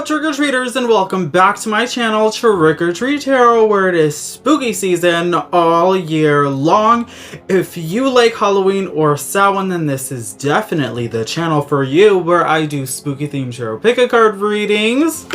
trick-or-treaters, and welcome back to my channel, TrickrTreatTarot, where it is spooky season all year long. If you like Halloween or Samhain, then this is definitely the channel for you, where I do spooky themed tarot pick-a-card readings,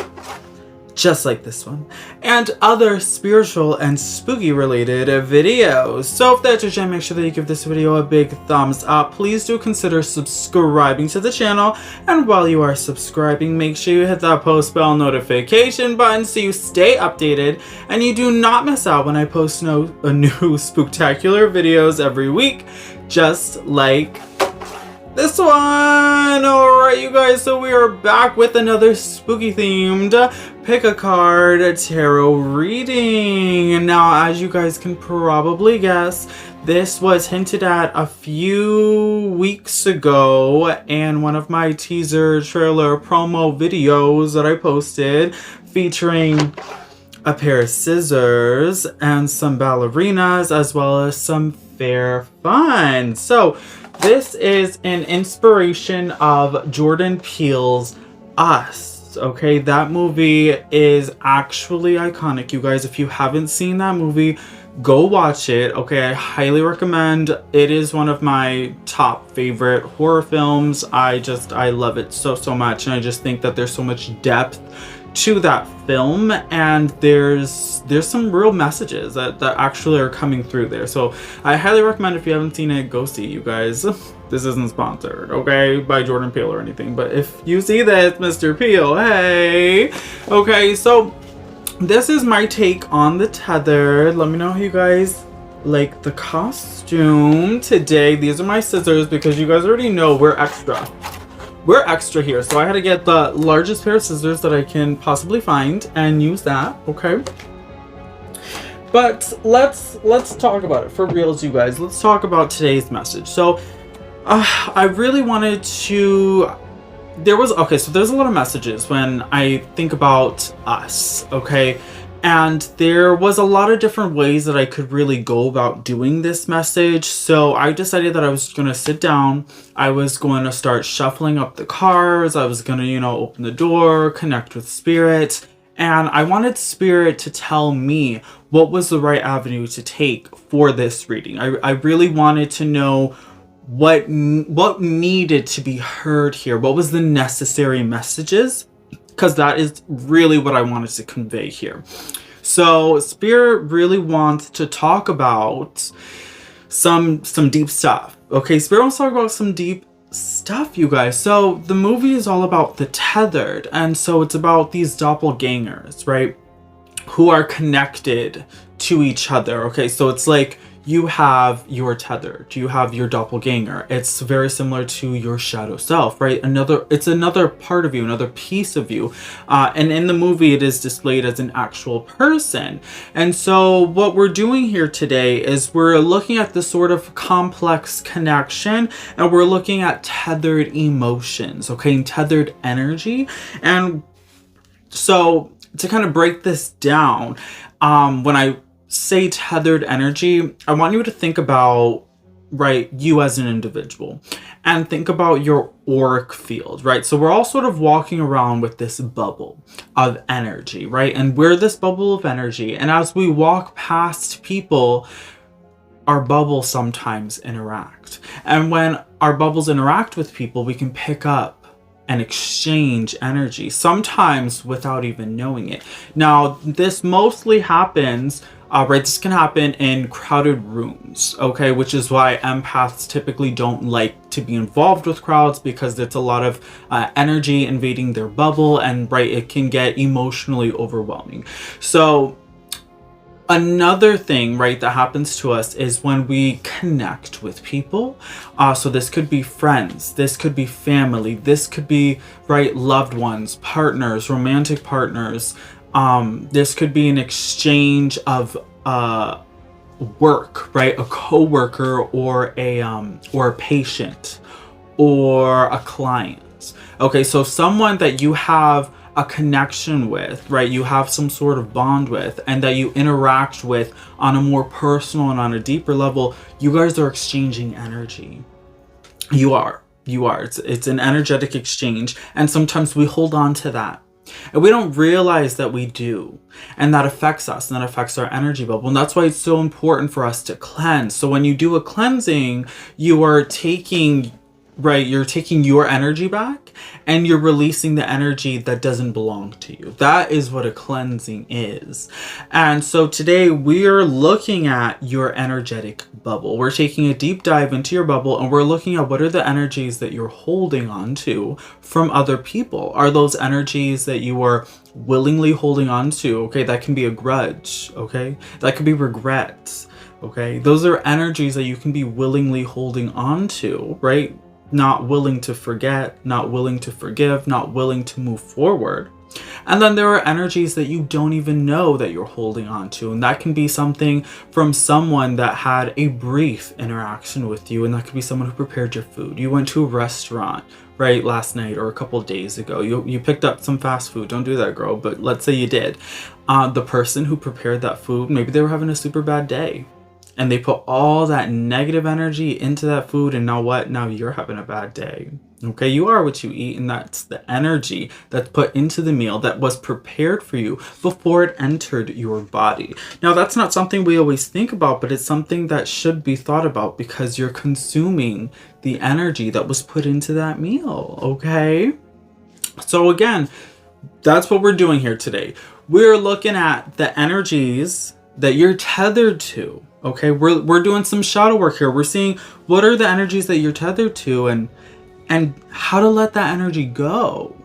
just like this one, and other spiritual and spooky related videos. So if that's your jam, make sure that you give this video a big thumbs up. Please do consider subscribing to the channel, and while you are subscribing, make sure you hit that post bell notification button so you stay updated and you do not miss out when I post new spooktacular videos every week, just like this one. Alright, you guys, so we are back with another spooky themed pick a card tarot reading. Now, as you guys can probably guess, this was hinted at a few weeks ago in one of my teaser trailer promo videos that I posted, featuring a pair of scissors and some ballerinas, as well as some fair fun. So this is an inspiration of Jordan Peele's Us. Okay, that movie is actually iconic, you guys. If you haven't seen that movie, go watch it. Okay, I highly recommend. It is one of my top favorite horror films. I love it so much, and I just think that there's so much depth to that film, and there's some real messages that actually are coming through there. So I highly recommend. If you haven't seen it, go see it, you guys. This isn't sponsored, okay, by Jordan Peele or anything, but if you see this, Mr. Peele, hey. Okay, so this is my take on the Tethered. Let me know how you guys like the costume today. These are my scissors because you guys already know we're extra here, so I had to get the largest pair of scissors that I can possibly find and use that. Okay, but let's talk about it for reals, you guys. Let's talk about today's message. So I really wanted to, so there's a lot of messages when I think about us, okay? And there was a lot of different ways that I could really go about doing this message. So I decided that I was going to sit down. I was going to start shuffling up the cards. I was going to, open the door, connect with Spirit. And I wanted Spirit to tell me what was the right avenue to take for this reading. I really wanted to know what needed to be heard here. What was the necessary messages? Because that is really what I wanted to convey here. So Spirit really wants to talk about some deep stuff. Okay, Spirit wants to talk about some deep stuff, you guys. So the movie is all about the Tethered, and so it's about these doppelgangers, right, who are connected to each other. Okay, so it's like you have your Tethered, you have your doppelganger. It's very similar to your shadow self, right? It's another part of you, another piece of you. And in the movie, it is displayed as an actual person. And so what we're doing here today is we're looking at this sort of complex connection, and we're looking at tethered emotions, okay, and tethered energy. And so to kind of break this down, when I say tethered energy, I want you to think about, right, you as an individual, and think about your auric field, right? So we're all sort of walking around with this bubble of energy, right? And we're this bubble of energy, and as we walk past people, our bubbles sometimes interact. And when our bubbles interact with people, we can pick up and exchange energy, sometimes without even knowing it. Now, this mostly happens, right, this can happen in crowded rooms, okay, which is why empaths typically don't like to be involved with crowds, because it's a lot of energy invading their bubble, and right, it can get emotionally overwhelming. So another thing, right, that happens to us is when we connect with people. So this could be friends, this could be family, this could be, right, loved ones, partners, romantic partners. This could be an exchange of work, right? A coworker or a patient or a client. Okay, so someone that you have a connection with, right? You have some sort of bond with, and that you interact with on a more personal and on a deeper level. You guys are exchanging energy. You are. It's an energetic exchange, and sometimes we hold on to that. And we don't realize that we do. And that affects us, and that affects our energy bubble. And that's why it's so important for us to cleanse. So when you do a cleansing, you are taking, you're taking your energy back, and you're releasing the energy that doesn't belong to you. That is what a cleansing is. And so today we are looking at your energetic bubble. We're taking a deep dive into your bubble, and we're looking at what are the energies that you're holding on to from other people. Are those energies that you are willingly holding on to? Okay, that can be a grudge. Okay, that could be regret. Okay, those are energies that you can be willingly holding on to, right? Not willing to forget, not willing to forgive, not willing to move forward. And then there are energies that you don't even know that you're holding on to. And that can be something from someone that had a brief interaction with you. And that could be someone who prepared your food. You went to a restaurant, right, last night or a couple days ago. You picked up some fast food. Don't do that, girl. But let's say you did. The person who prepared that food, maybe they were having a super bad day. And they put all that negative energy into that food, and now what? Now you're having a bad day. Okay, you are what you eat, and that's the energy that's put into the meal that was prepared for you before it entered your body. Now, that's not something we always think about, but it's something that should be thought about because you're consuming the energy that was put into that meal, okay? So again, that's what we're doing here today. We're looking at the energies that you're tethered to. Okay, we're doing some shadow work here. We're seeing what are the energies that you're tethered to, and how to let that energy go,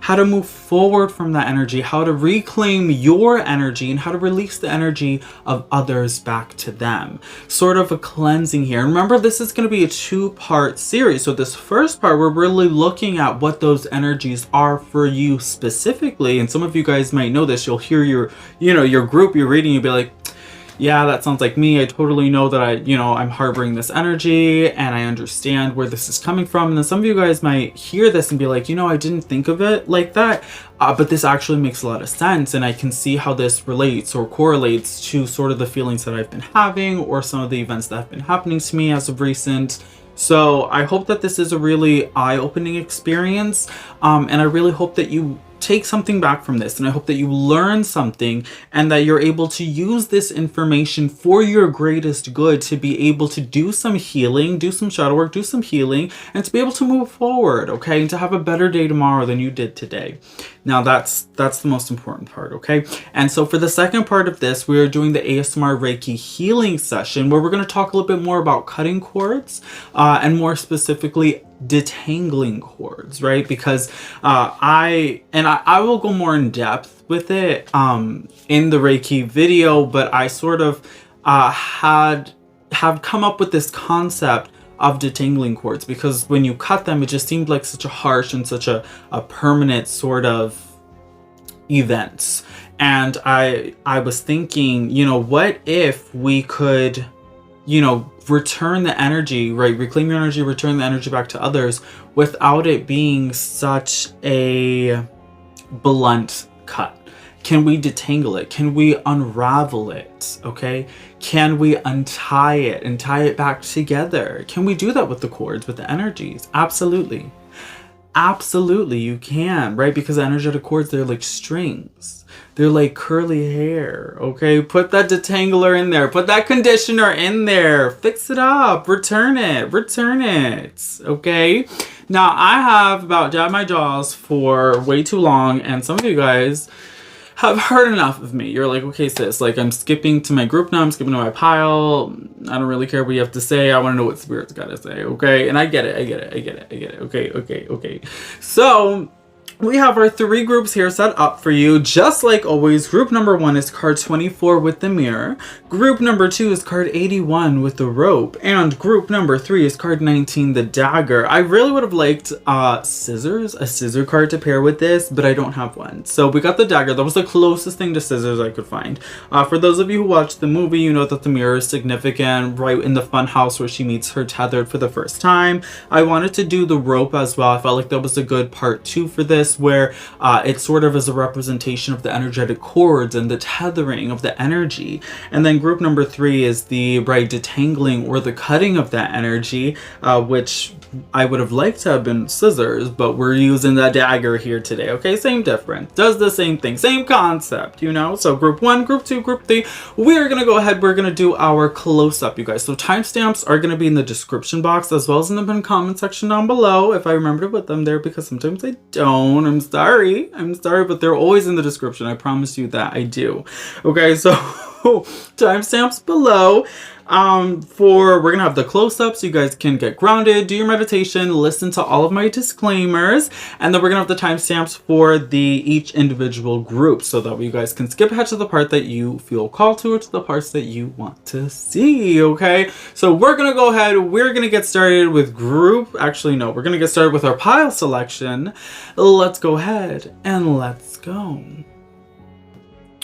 how to move forward from that energy, how to reclaim your energy, and how to release the energy of others back to them. Sort of a cleansing here. Remember, this is going to be a 2-part series. So this first part, we're really looking at what those energies are for you specifically. And some of you guys might know this. You'll hear your group, you're reading, you'll be like, yeah, that sounds like me. I totally know that I'm harboring this energy, and I understand where this is coming from. And then some of you guys might hear this and be like, I didn't think of it like that. But this actually makes a lot of sense. And I can see how this relates or correlates to sort of the feelings that I've been having or some of the events that have been happening to me as of recent. So I hope that this is a really eye-opening experience. And I really hope that you take something back from this, and I hope that you learn something and that you're able to use this information for your greatest good, to be able to do some healing, do some shadow work, do some healing, and to be able to move forward, okay, and to have a better day tomorrow than you did today. Now that's the most important part, okay? And so for the second part of this, we are doing the ASMR Reiki healing session, where we're going to talk a little bit more about cutting cords, and more specifically detangling cords, right? Because I will go more in depth with it in the Reiki video, but I sort of have come up with this concept of detangling cords, because when you cut them, it just seemed like such a harsh and such a permanent sort of events. And I was thinking, what if we could return the energy, right? Reclaim your energy, return the energy back to others without it being such a blunt cut. Can we detangle it? Can we unravel it? Okay. Can we untie it and tie it back together? Can we do that with the cords, with the energies? Absolutely. Absolutely, you can, right? Because energetic cords, they're like strings. They're like curly hair, okay? Put that detangler in there. Put that conditioner in there. Fix it up. Return it. Return it, okay? Now, I have about jabbed my jaws for way too long, and some of you guys have heard enough of me. You're like, okay, sis, like I'm skipping to my group now. I'm skipping to my pile. I don't really care what you have to say. I want to know what Spirit's got to say, okay? And I get it. Okay. So we have our 3 groups here set up for you, just like always. Group number 1 is card 24 with the mirror. Group number 2 is card 81 with the rope. And group number 3 is card 19, the dagger. I really would have liked a scissor card to pair with this, but I don't have one. So we got the dagger. That was the closest thing to scissors I could find. For those of you who watched the movie, you know that the mirror is significant, right in the fun house where she meets her tethered for the first time. I wanted to do the rope as well. I felt like that was a good part 2 for this. this where it sort of is a representation of the energetic cords and the tethering of the energy. And then group number 3 is the right detangling or the cutting of that energy, which I would have liked to have been scissors, but we're using the dagger here today. Okay, same difference, does the same thing, same concept, you know. So group 1, group 2, group 3, we're gonna go ahead, we're gonna do our close-up, you guys. So timestamps are gonna be in the description box as well as in the pinned comment section down below, if I remember to put them there, because sometimes I don't. I'm sorry, but they're always in the description. I promise you that I do. Okay, so timestamps below. We're gonna have the close-up so you guys can get grounded, do your meditation, listen to all of my disclaimers, and then we're gonna have the timestamps for each individual group so that you guys can skip ahead to the part that you feel called to or to the parts that you want to see. Okay, so we're gonna go ahead, we're gonna get started with we're gonna get started with our pile selection. Let's go ahead and let's go.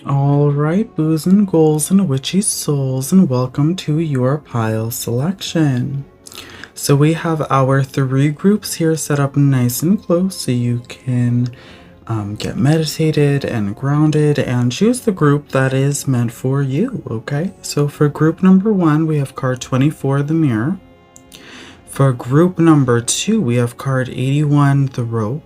Alright, boos and ghouls and witchy souls, and welcome to your pile selection. So we have our 3 groups here set up nice and close so you can get meditated and grounded and choose the group that is meant for you. Okay, so for group number 1 we have card 24, the mirror. For group number 2 we have card 81, the rope.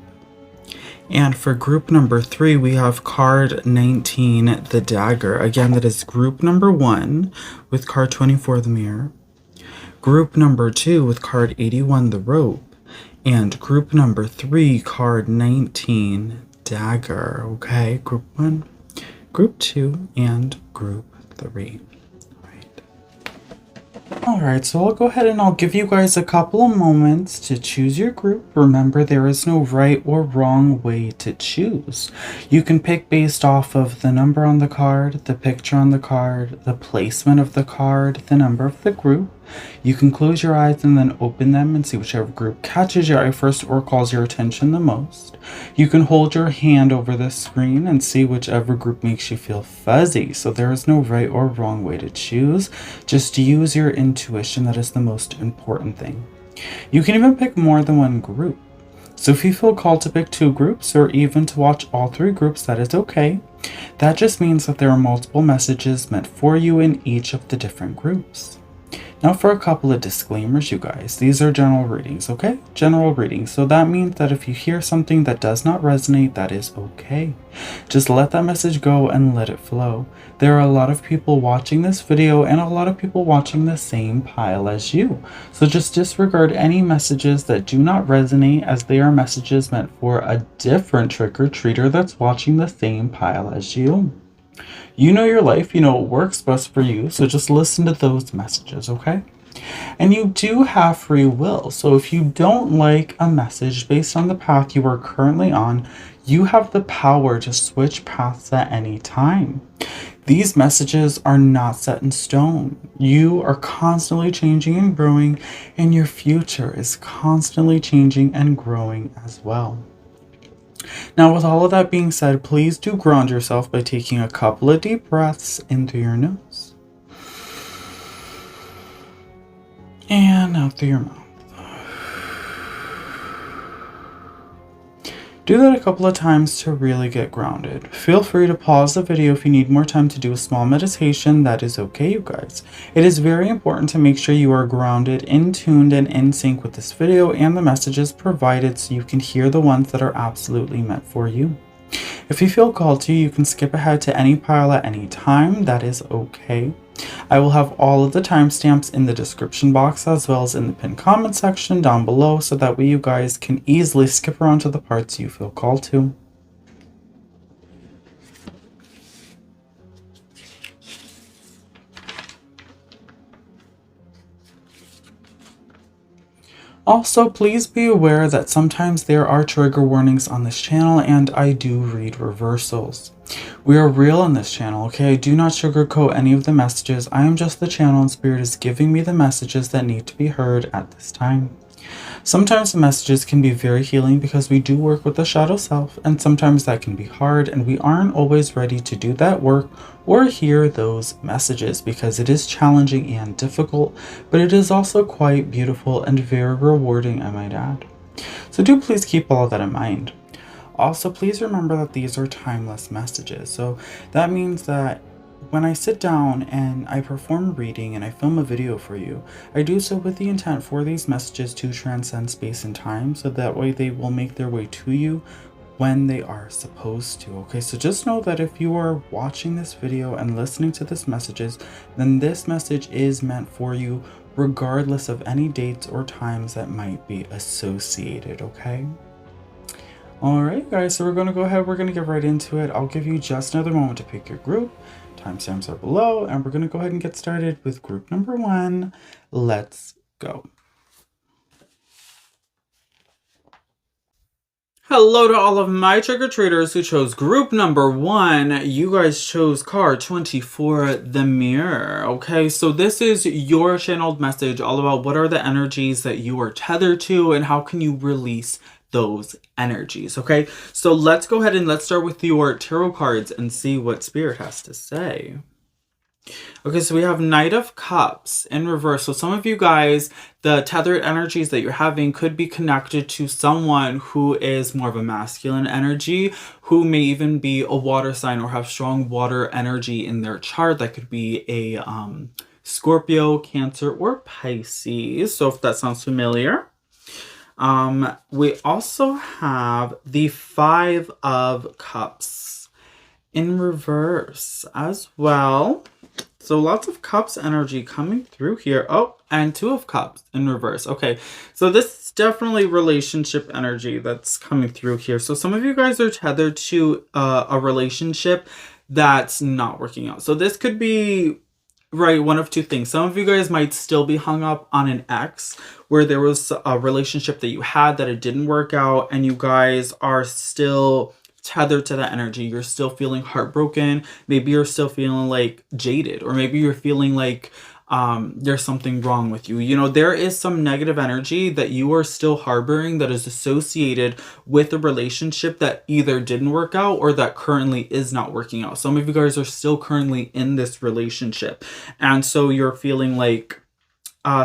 And for group number 3, we have card 19, the dagger. Again, that is group number 1 with card 24, the mirror. Group number 2 with card 81, the rope. And group number 3, card 19, dagger. Okay, group 1, group 2, and group 3. Alright, so I'll go ahead and I'll give you guys a couple of moments to choose your group. Remember, there is no right or wrong way to choose. You can pick based off of the number on the card, the picture on the card, the placement of the card, the number of the group. You can close your eyes and then open them and see whichever group catches your eye first or calls your attention the most. You can hold your hand over the screen and see whichever group makes you feel fuzzy. So there is no right or wrong way to choose. Just use your intuition. That is the most important thing. You can even pick more than one group. So if you feel called to pick 2 groups or even to watch all 3 groups, that is okay. That just means that there are multiple messages meant for you in each of the different groups. Now for a couple of disclaimers, you guys. These are general readings, okay? General readings. So that means that if you hear something that does not resonate, that is okay. Just let that message go and let it flow. There are a lot of people watching this video and a lot of people watching the same pile as you. So just disregard any messages that do not resonate, as they are messages meant for a different trick-or-treater that's watching the same pile as you. You know your life, you know what works best for you, so just listen to those messages, okay? And you do have free will, so if you don't like a message based on the path you are currently on, you have the power to switch paths at any time. These messages are not set in stone. You are constantly changing and growing, and your future is constantly changing and growing as well. Now, with all of that being said, please do ground yourself by taking a couple of deep breaths in through your nose and out through your mouth. Do that a couple of times to really get grounded. Feel free to pause the video if you need more time to do a small meditation. That is okay, you guys. It is very important to make sure you are grounded, in tuned, and in sync with this video and the messages provided so you can hear the ones that are absolutely meant for you. If you feel called to, you can skip ahead to any pile at any time. That is okay. I will have all of the timestamps in the description box as well as in the pinned comment section down below, so that way you guys can easily skip around to the parts you feel called to. Also, please be aware that sometimes there are trigger warnings on this channel, and I do read reversals. We are real on this channel, okay? I do not sugarcoat any of the messages. I am just the channel, and Spirit is giving me the messages that need to be heard at this time. Sometimes the messages can be very healing because we do work with the shadow self, and sometimes that can be hard, and we aren't always ready to do that work or hear those messages because it is challenging and difficult, but it is also quite beautiful and very rewarding, I might add. So do please keep all of that in mind. Also, please remember that these are timeless messages. So that means that when I sit down and I perform a reading and I film a video for you, I do so with the intent for these messages to transcend space and time, so that way they will make their way to you when they are supposed to. Okay, so just know that if you are watching this video and listening to this messages, then this message is meant for you regardless of any dates or times that might be associated, okay? Alright guys, so we're going to go ahead, we're going to get right into it. I'll give you just another moment to pick your group. Timestamps are below, and we're going to go ahead and get started with group number 1. Let's go. Hello to all of my trigger traders who chose group number 1. You guys chose card 24, the Mirror. Okay, so this is your channeled message all about what are the energies that you are tethered to and how can you release those energies. Okay, so let's go ahead and let's start with your tarot cards and see what Spirit has to say. Okay, so we have Knight of Cups in reverse. So some of you guys, the tethered energies that you're having could be connected to someone who is more of a masculine energy, who may even be a water sign or have strong water energy in their chart. That could be a Scorpio, Cancer, or Pisces. So if that sounds familiar. We also have the 5 of Cups in reverse as well. So lots of Cups energy coming through here. Oh, and 2 of Cups in reverse. Okay, so this is definitely relationship energy that's coming through here. So some of you guys are tethered to a relationship that's not working out. So this could be, right, one of two things. Some of you guys might still be hung up on an ex where there was a relationship that you had that it didn't work out, and you guys are still tethered to that energy. You're still feeling heartbroken. Maybe you're still feeling like jaded, or maybe you're feeling like there's something wrong with you. You know, there is some negative energy that you are still harboring that is associated with a relationship that either didn't work out or that currently is not working out. Some of you guys are still currently in this relationship, and so you're feeling like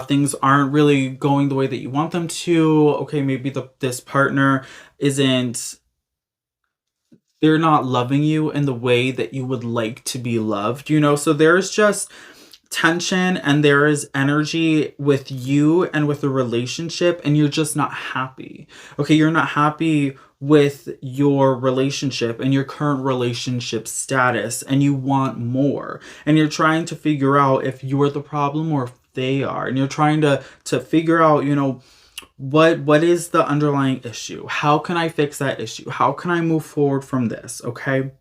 things aren't really going the way that you want them to. Okay, maybe this partner they're not loving you in the way that you would like to be loved, you know? So there's just tension and there is energy with you and with the relationship, and you're just not happy. Okay, you're not happy with your relationship and your current relationship status, and you want more. And you're trying to figure out if you're the problem or if they are. And you're trying to figure out, you know, what is the underlying issue? How can I fix that issue? How can I move forward from this? Okay.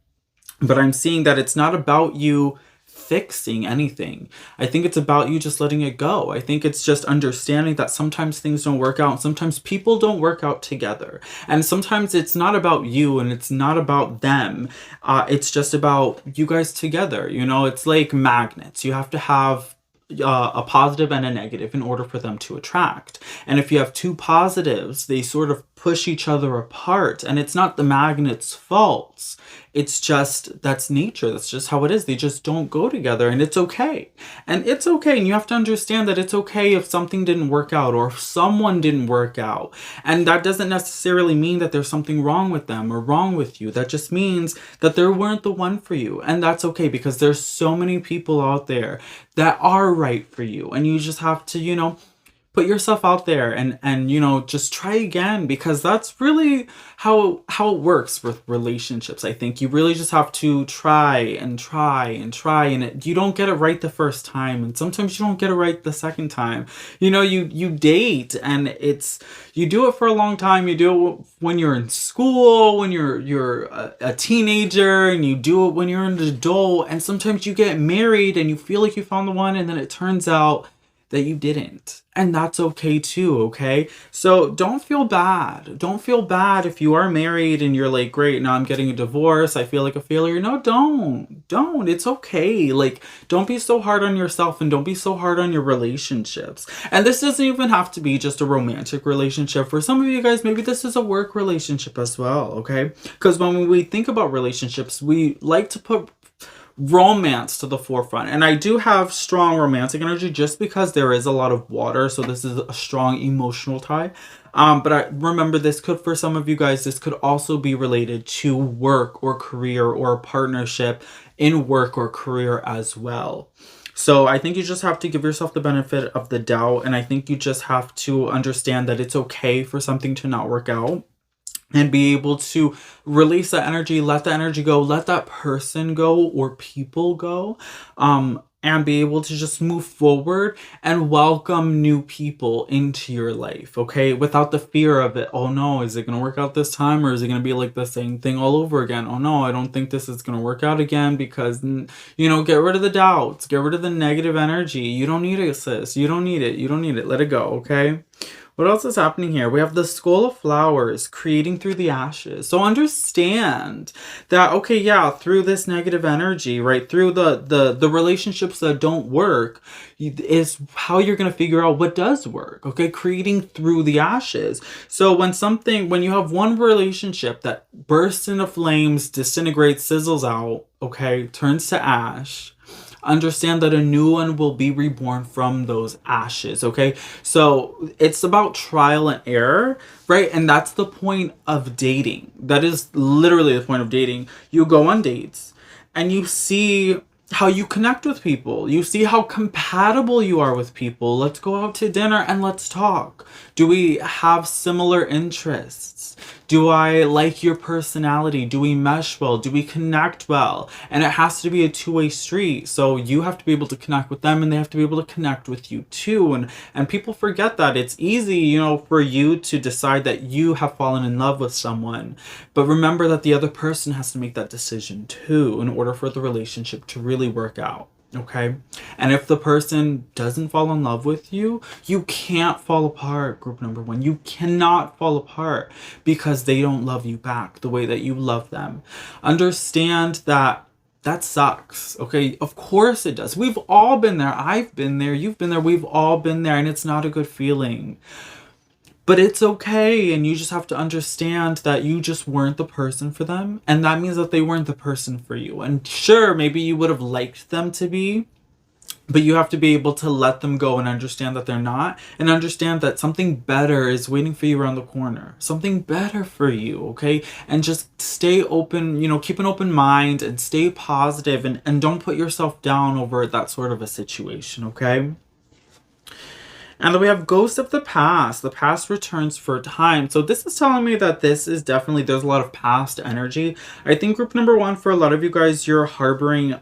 But I'm seeing that it's not about you fixing anything. I think it's about you just letting it go. I think it's just understanding that sometimes things don't work out, and sometimes people don't work out together. And sometimes it's not about you and it's not about them. It's just about you guys together. You know, it's like magnets. You have to have a positive and a negative in order for them to attract. And if you have 2 positives, they sort of push each other apart, and it's not the magnet's fault. It's just, that's nature. That's just how it is. They just don't go together, and it's okay. And it's okay. And you have to understand that it's okay if something didn't work out or if someone didn't work out. And that doesn't necessarily mean that there's something wrong with them or wrong with you. That just means that they weren't the one for you. And that's okay, because there's so many people out there that are right for you. And you just have to, you know, put yourself out there and you know, just try again, because that's really how it works with relationships. I think you really just have to try and try and try, and you don't get it right the first time, and sometimes you don't get it right the second time. You know, you date, and you do it for a long time. You do it when you're in school, when you're a teenager, and you do it when you're an adult, and sometimes you get married and you feel like you found the one, and then it turns out that you didn't. And that's okay too, okay? So don't feel bad. Don't feel bad if you are married and you're like, great, now I'm getting a divorce, I feel like a failure. No, don't. It's okay. Like, don't be so hard on yourself, and don't be so hard on your relationships. And this doesn't even have to be just a romantic relationship. For some of you guys, maybe this is a work relationship as well, okay? Because when we think about relationships, we like to put romance to the forefront. And I do have strong romantic energy just because there is a lot of water. So this is a strong emotional tie. But I remember, this could, for some of you guys, this could also be related to work or career or a partnership in work or career as well. So I think you just have to give yourself the benefit of the doubt. And I think you just have to understand that it's okay for something to not work out. And be able to release that energy, let the energy go, let that person go or people go. And be able to just move forward and welcome new people into your life, okay? Without the fear of it. Oh no, is it going to work out this time? Or is it going to be like the same thing all over again? Oh no, I don't think this is going to work out again, because, you know, get rid of the doubts. Get rid of the negative energy. You don't need it, sis. You don't need it. You don't need it. Let it go, okay? What else is happening here? We have the Skull of Flowers, creating through the ashes. So understand that, okay, yeah, through this negative energy, right, through the relationships that don't work, is how you're going to figure out what does work, okay? Creating through the ashes. So when you have one relationship that bursts into flames, disintegrates, sizzles out, okay, turns to ash, understand that a new one will be reborn from those ashes, okay? So it's about trial and error, right? And that's the point of dating. That is literally the point of dating. You go on dates and you see how you connect with people. You see how compatible you are with people. Let's go out to dinner and let's talk. Do we have similar interests? Do I like your personality? Do we mesh well? Do we connect well? And it has to be a two-way street. So you have to be able to connect with them and they have to be able to connect with you too. And people forget that. It's easy, you know, for you to decide that you have fallen in love with someone. But remember that the other person has to make that decision too in order for the relationship to really work out. Okay? And if the person doesn't fall in love with you, you can't fall apart, group number one. You cannot fall apart because they don't love you back the way that you love them. Understand that that sucks. Okay? Of course it does. We've all been there. I've been there. You've been there. We've all been there. And it's not a good feeling. But it's okay, and you just have to understand that you just weren't the person for them, and that means that they weren't the person for you. And sure, maybe you would have liked them to be, but you have to be able to let them go and understand that they're not, and understand that something better is waiting for you around the corner. Something better for you, okay? And just stay open, you know, keep an open mind and stay positive, and don't put yourself down over that sort of a situation, okay? And then we have Ghost of the Past. The past returns for a time. So this is telling me that this is definitely, there's a lot of past energy. I think group number one, for a lot of you guys, you're harboring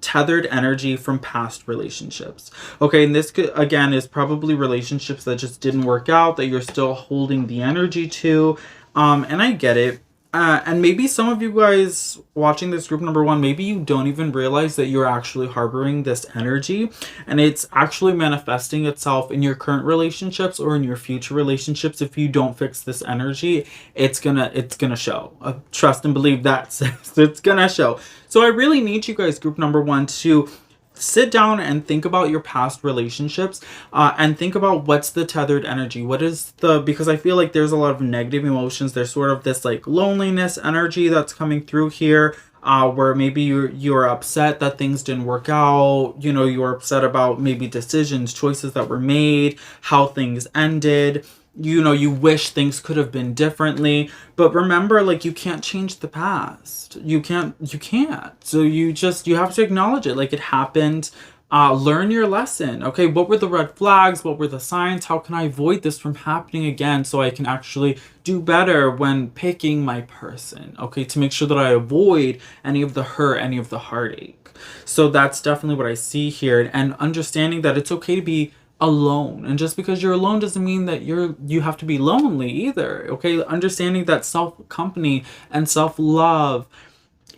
tethered energy from past relationships. Okay, and this could, again, is probably relationships that just didn't work out, that you're still holding the energy to. And I get it. And maybe some of you guys watching this group number one, maybe you don't even realize that you're actually harboring this energy, and it's actually manifesting itself in your current relationships or in your future relationships. If you don't fix this energy, it's gonna show. Trust and believe that. It's gonna show. So I really need you guys, group number one, to sit down and think about your past relationships, and think about what's the tethered energy. What is because I feel like there's a lot of negative emotions. There's sort of this like loneliness energy that's coming through here, where maybe you're upset that things didn't work out. You know, you're upset about maybe decisions, choices that were made, how things ended. You know, you wish things could have been differently, but remember, like, you can't change the past. You can't. So you have to acknowledge it. Like, it happened. Learn your lesson. Okay, what were the red flags? What were the signs? How can I avoid this from happening again so I can actually do better when picking my person? Okay, to make sure that I avoid any of the hurt, any of the heartache. So that's definitely what I see here, and understanding that it's okay to be alone, and just because you're alone doesn't mean that you have to be lonely either. Okay, understanding that self-company and self-love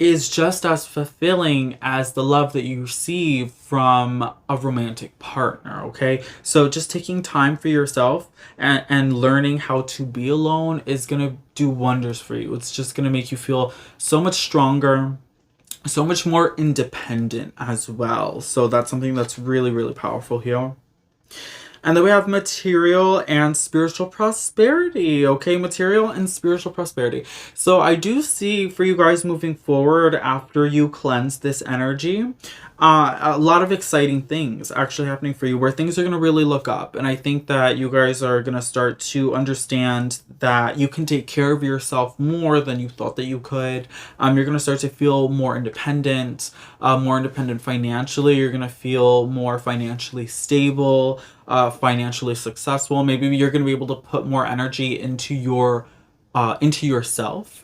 is just as fulfilling as the love that you receive from a romantic partner. Okay, so just taking time for yourself and learning how to be alone is gonna do wonders for you. It's just gonna make you feel so much stronger, so much more independent as well. So that's something that's really, really powerful here. And then we have material and spiritual prosperity. Okay, material and spiritual prosperity. So I do see for you guys moving forward after you cleanse this energy, a lot of exciting things actually happening for you where things are going to really look up. And I think that you guys are going to start to understand that you can take care of yourself more than you thought that you could. You're going to start to feel more independent financially. You're going to feel more financially stable, financially successful. Maybe you're going to be able to put more energy into yourself,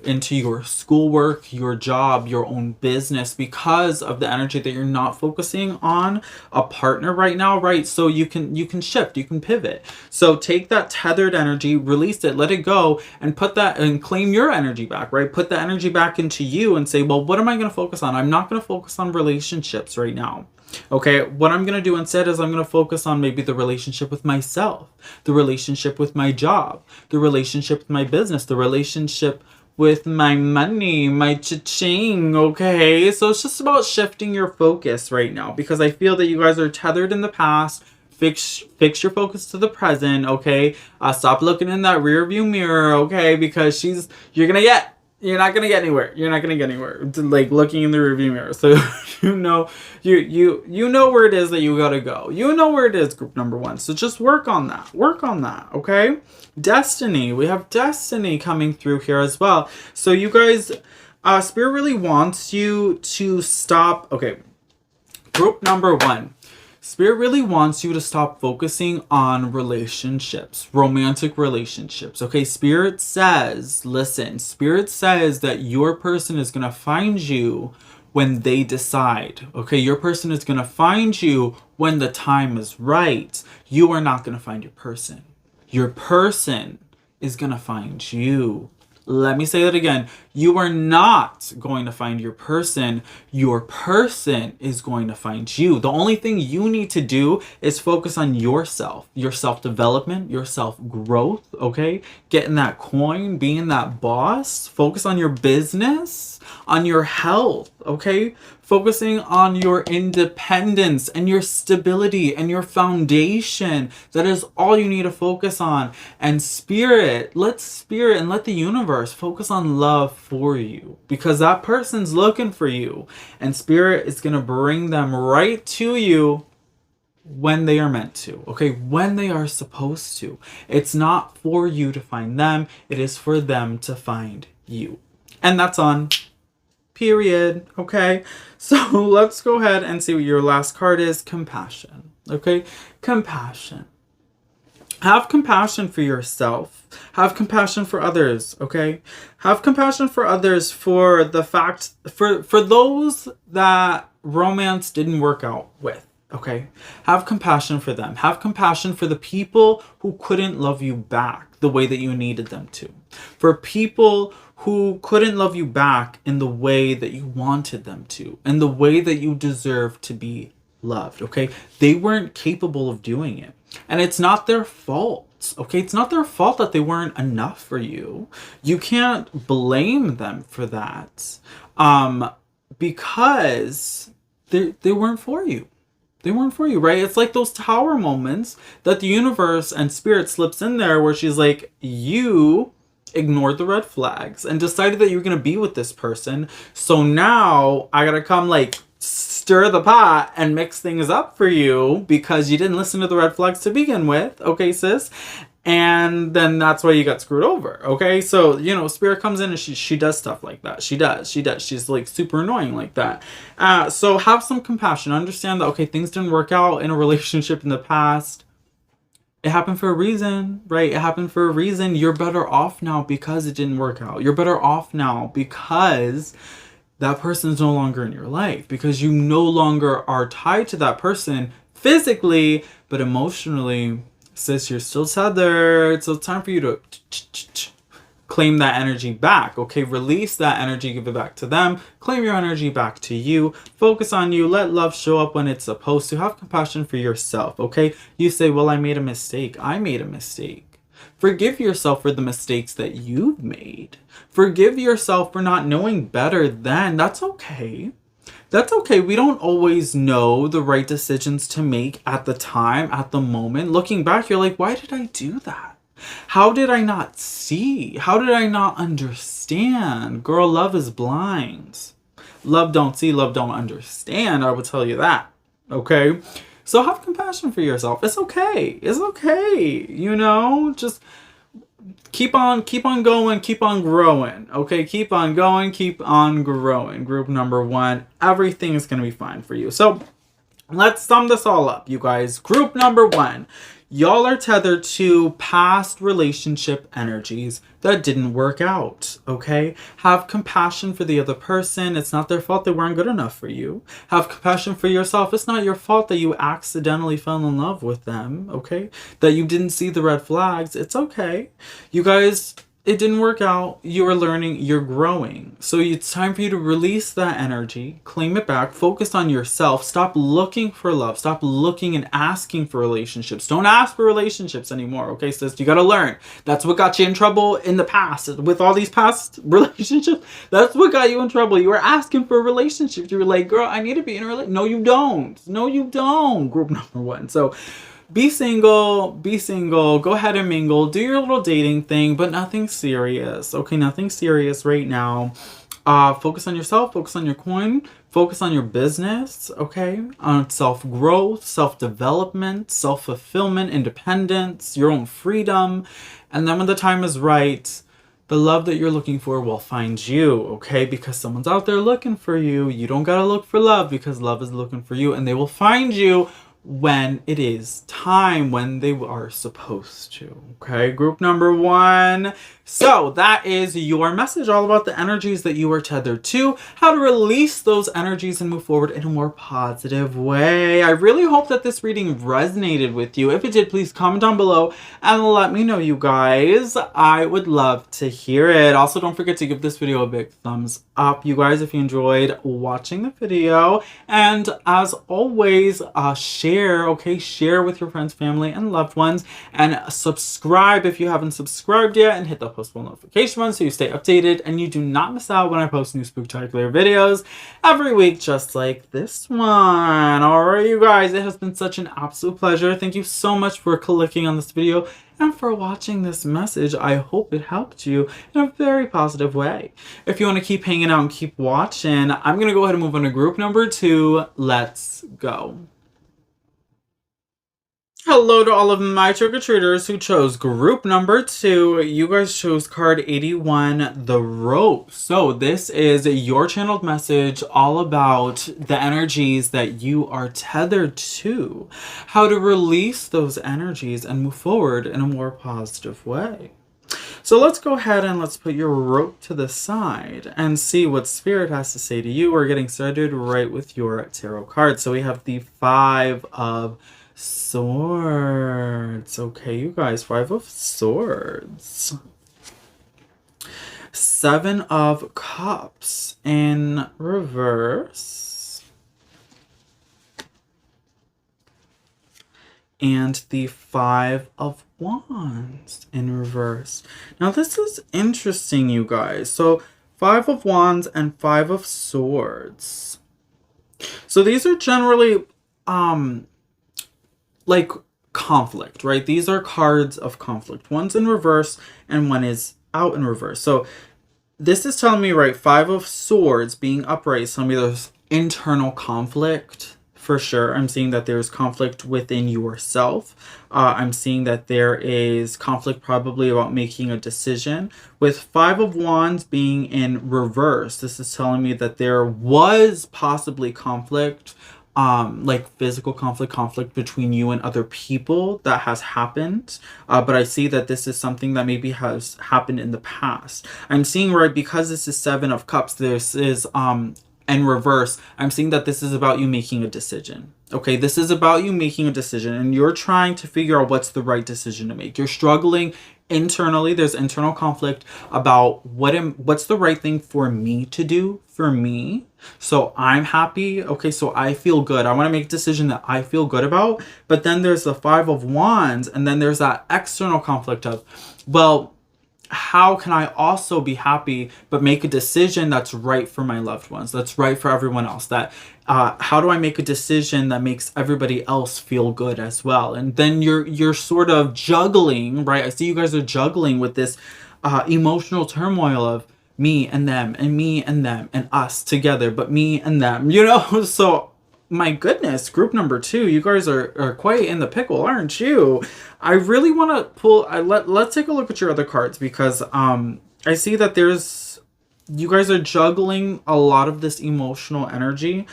into your schoolwork, your job, your own business, because of the energy that you're not focusing on a partner right now, right? So you can shift, you can pivot. So take that tethered energy, release it, let it go, and put that and claim your energy back, right? Put the energy back into you and say, well, what am I going to focus on? I'm not going to focus on relationships right now. Okay, what I'm going to do instead is I'm going to focus on maybe the relationship with myself, the relationship with my job, the relationship with my business, the relationship with my money, my cha-ching, okay? So it's just about shifting your focus right now, because I feel that you guys are tethered in the past. Fix your focus to the present, okay? Stop looking in that rear view mirror, okay? Because you're not gonna get anywhere. You're not gonna get anywhere. Like looking in the rearview mirror. So you know where it is that you gotta go. You know where it is, group number 1. So just work on that. Work on that. Okay? Destiny. We have destiny coming through here as well. So you guys, Spirit really wants you to stop. Okay. Group number 1. Spirit really wants you to stop focusing on relationships, romantic relationships. Okay, Spirit says, listen, Spirit says that your person is going to find you when they decide. Okay, your person is going to find you when the time is right. You are not going to find your person. Your person is going to find you. Let me say that again. You are not going to find your person. Your person is going to find you. The only thing you need to do is focus on yourself, your self-development, your self-growth, okay? Getting that coin, being that boss. Focus on your business, on your health, okay? Focusing on your independence and your stability and your foundation. That is all you need to focus on. And Spirit and let the universe focus on love for you, because that person's looking for you, and Spirit is going to bring them right to you when they are meant to, okay? When they are supposed to. It's not for you to find them. It is for them to find you. And that's on period. Okay, so let's go ahead and see what your last card is. Compassion. Okay, compassion. Have compassion for yourself. Have compassion for others. Okay, have compassion for others for the fact for those that romance didn't work out with. Okay, have compassion for them. Have compassion for the people who couldn't love you back the way that you needed them to. For people who couldn't love you back in the way that you wanted them to, in the way that you deserve to be loved, okay? They weren't capable of doing it. And it's not their fault, okay? It's not their fault that they weren't enough for you. You can't blame them for that, because they weren't for you. They weren't for you, right? It's like those tower moments that the universe and Spirit slips in there where she's like, you ignored the red flags and decided that you're going to be with this person. So now I got to come like stir the pot and mix things up for you because you didn't listen to the red flags to begin with. Okay, sis? And then that's why you got screwed over. Okay, so, you know, Spirit comes in and she does stuff like that. She does. She's like super annoying like that. So have some compassion. Understand that, okay, things didn't work out in a relationship in the past. It happened for a reason, right? It happened for a reason. You're better off now because it didn't work out. You're better off now because that person's no longer in your life. Because you no longer are tied to that person physically, but emotionally. Sis, you're still tethered. So it's time for you to claim that energy back, okay? Release that energy, give it back to them. Claim your energy back to you. Focus on you. Let love show up when it's supposed to. Have compassion for yourself, okay? You say, well, I made a mistake. I made a mistake. Forgive yourself for the mistakes that you've made. Forgive yourself for not knowing better then. That's okay. That's okay. We don't always know the right decisions to make at the time, at the moment. Looking back, you're like, why did I do that? How did I not see? How did I not understand? Girl, love is blind. Love don't see, love don't understand. I will tell you that. Okay? So have compassion for yourself. It's okay. It's okay. You know, just keep on going, keep on growing. Okay, keep on going, keep on growing. Group number 1, everything is gonna be fine for you. So let's sum this all up, you guys. Group number 1, y'all are tethered to past relationship energies that didn't work out, okay? Have compassion for the other person. It's not their fault they weren't good enough for you. Have compassion for yourself. It's not your fault that you accidentally fell in love with them, okay? That you didn't see the red flags. It's okay. You guys, it didn't work out. You are learning. You're growing. So it's time for you to release that energy, claim it back, focus on yourself. Stop looking for love. Stop looking and asking for relationships. Don't ask for relationships anymore. Okay, sis, you got to learn. That's what got you in trouble in the past with all these past relationships. That's what got you in trouble. You were asking for relationships. You were like, girl, I need to be in a relationship. No, you don't. No, you don't. Group number 1. So be single, go ahead and mingle, do your little dating thing, but nothing serious, okay? Nothing serious right now. Focus on yourself, focus on your coin, focus on your business, okay? On self-growth, self-development, self-fulfillment, independence, your own freedom. And then when the time is right, the love that you're looking for will find you, okay? Because someone's out there looking for you. You don't gotta look for love because love is looking for you, and they will find you when it is time, when they are supposed to. Okay, group number 1. So that is your message, all about the energies that you are tethered to, how to release those energies and move forward in a more positive way. I really hope that this reading resonated with you. If it did, please comment down below and let me know, you guys. I would love to hear it. Also, don't forget to give this video a big thumbs up, you guys, if you enjoyed watching the video. And as always, share, okay? Share with your friends, family, and loved ones. And subscribe if you haven't subscribed yet, and hit the post bell notification button so you stay updated and you do not miss out when I post new spooktacular videos every week, just like this one. Alright, you guys, it has been such an absolute pleasure. Thank you so much for clicking on this video and for watching this message. I hope it helped you in a very positive way. If you want to keep hanging out and keep watching, I'm going to go ahead and move on to group number 2. Let's go. Hello to all of my trick-or-treaters who chose group number 2. You guys chose card 81, the rope. So this is your channeled message all about the energies that you are tethered to, how to release those energies and move forward in a more positive way. So let's go ahead and let's put your rope to the side and see what Spirit has to say to you. We're getting started right with your tarot cards. So we have the 5 of Swords. Okay, you guys, 5 of Swords. 7 of Cups in reverse. And the 5 of Wands in reverse. Now this is interesting, you guys. So 5 of Wands and 5 of Swords. So these are generally like conflict, right? These are cards of conflict. One's in reverse and one is out in reverse. So this is telling me, right, 5 of Swords being upright is telling me there's internal conflict for sure. I'm seeing that there's conflict within yourself. I'm seeing that there is conflict probably about making a decision. With 5 of Wands being in reverse, this is telling me that there was possibly conflict, like physical conflict between you and other people that has happened. But I see that this is something that maybe has happened in the past. I'm seeing, right, because this is 7 of Cups, this is in reverse, I'm seeing that this is about you making a decision. Okay, this is about you making a decision and you're trying to figure out what's the right decision to make. You're struggling internally. There's internal conflict about what's the right thing for me to do, for me, so I'm happy. Okay, so I feel good. I want to make a decision that I feel good about. But then there's the 5 of Wands, and then there's that external conflict of, well, how can I also be happy but make a decision that's right for my loved ones, that's right for everyone else? That how do I make a decision that makes everybody else feel good as well? And then you're sort of juggling, right? I see you guys are juggling with this emotional turmoil of me and them and me and them and us together, but me and them, you know? So my goodness, group number 2, you guys are quite in the pickle, aren't you? I really want to pull, let's take a look at your other cards, because I see that you guys are juggling a lot of this emotional energy.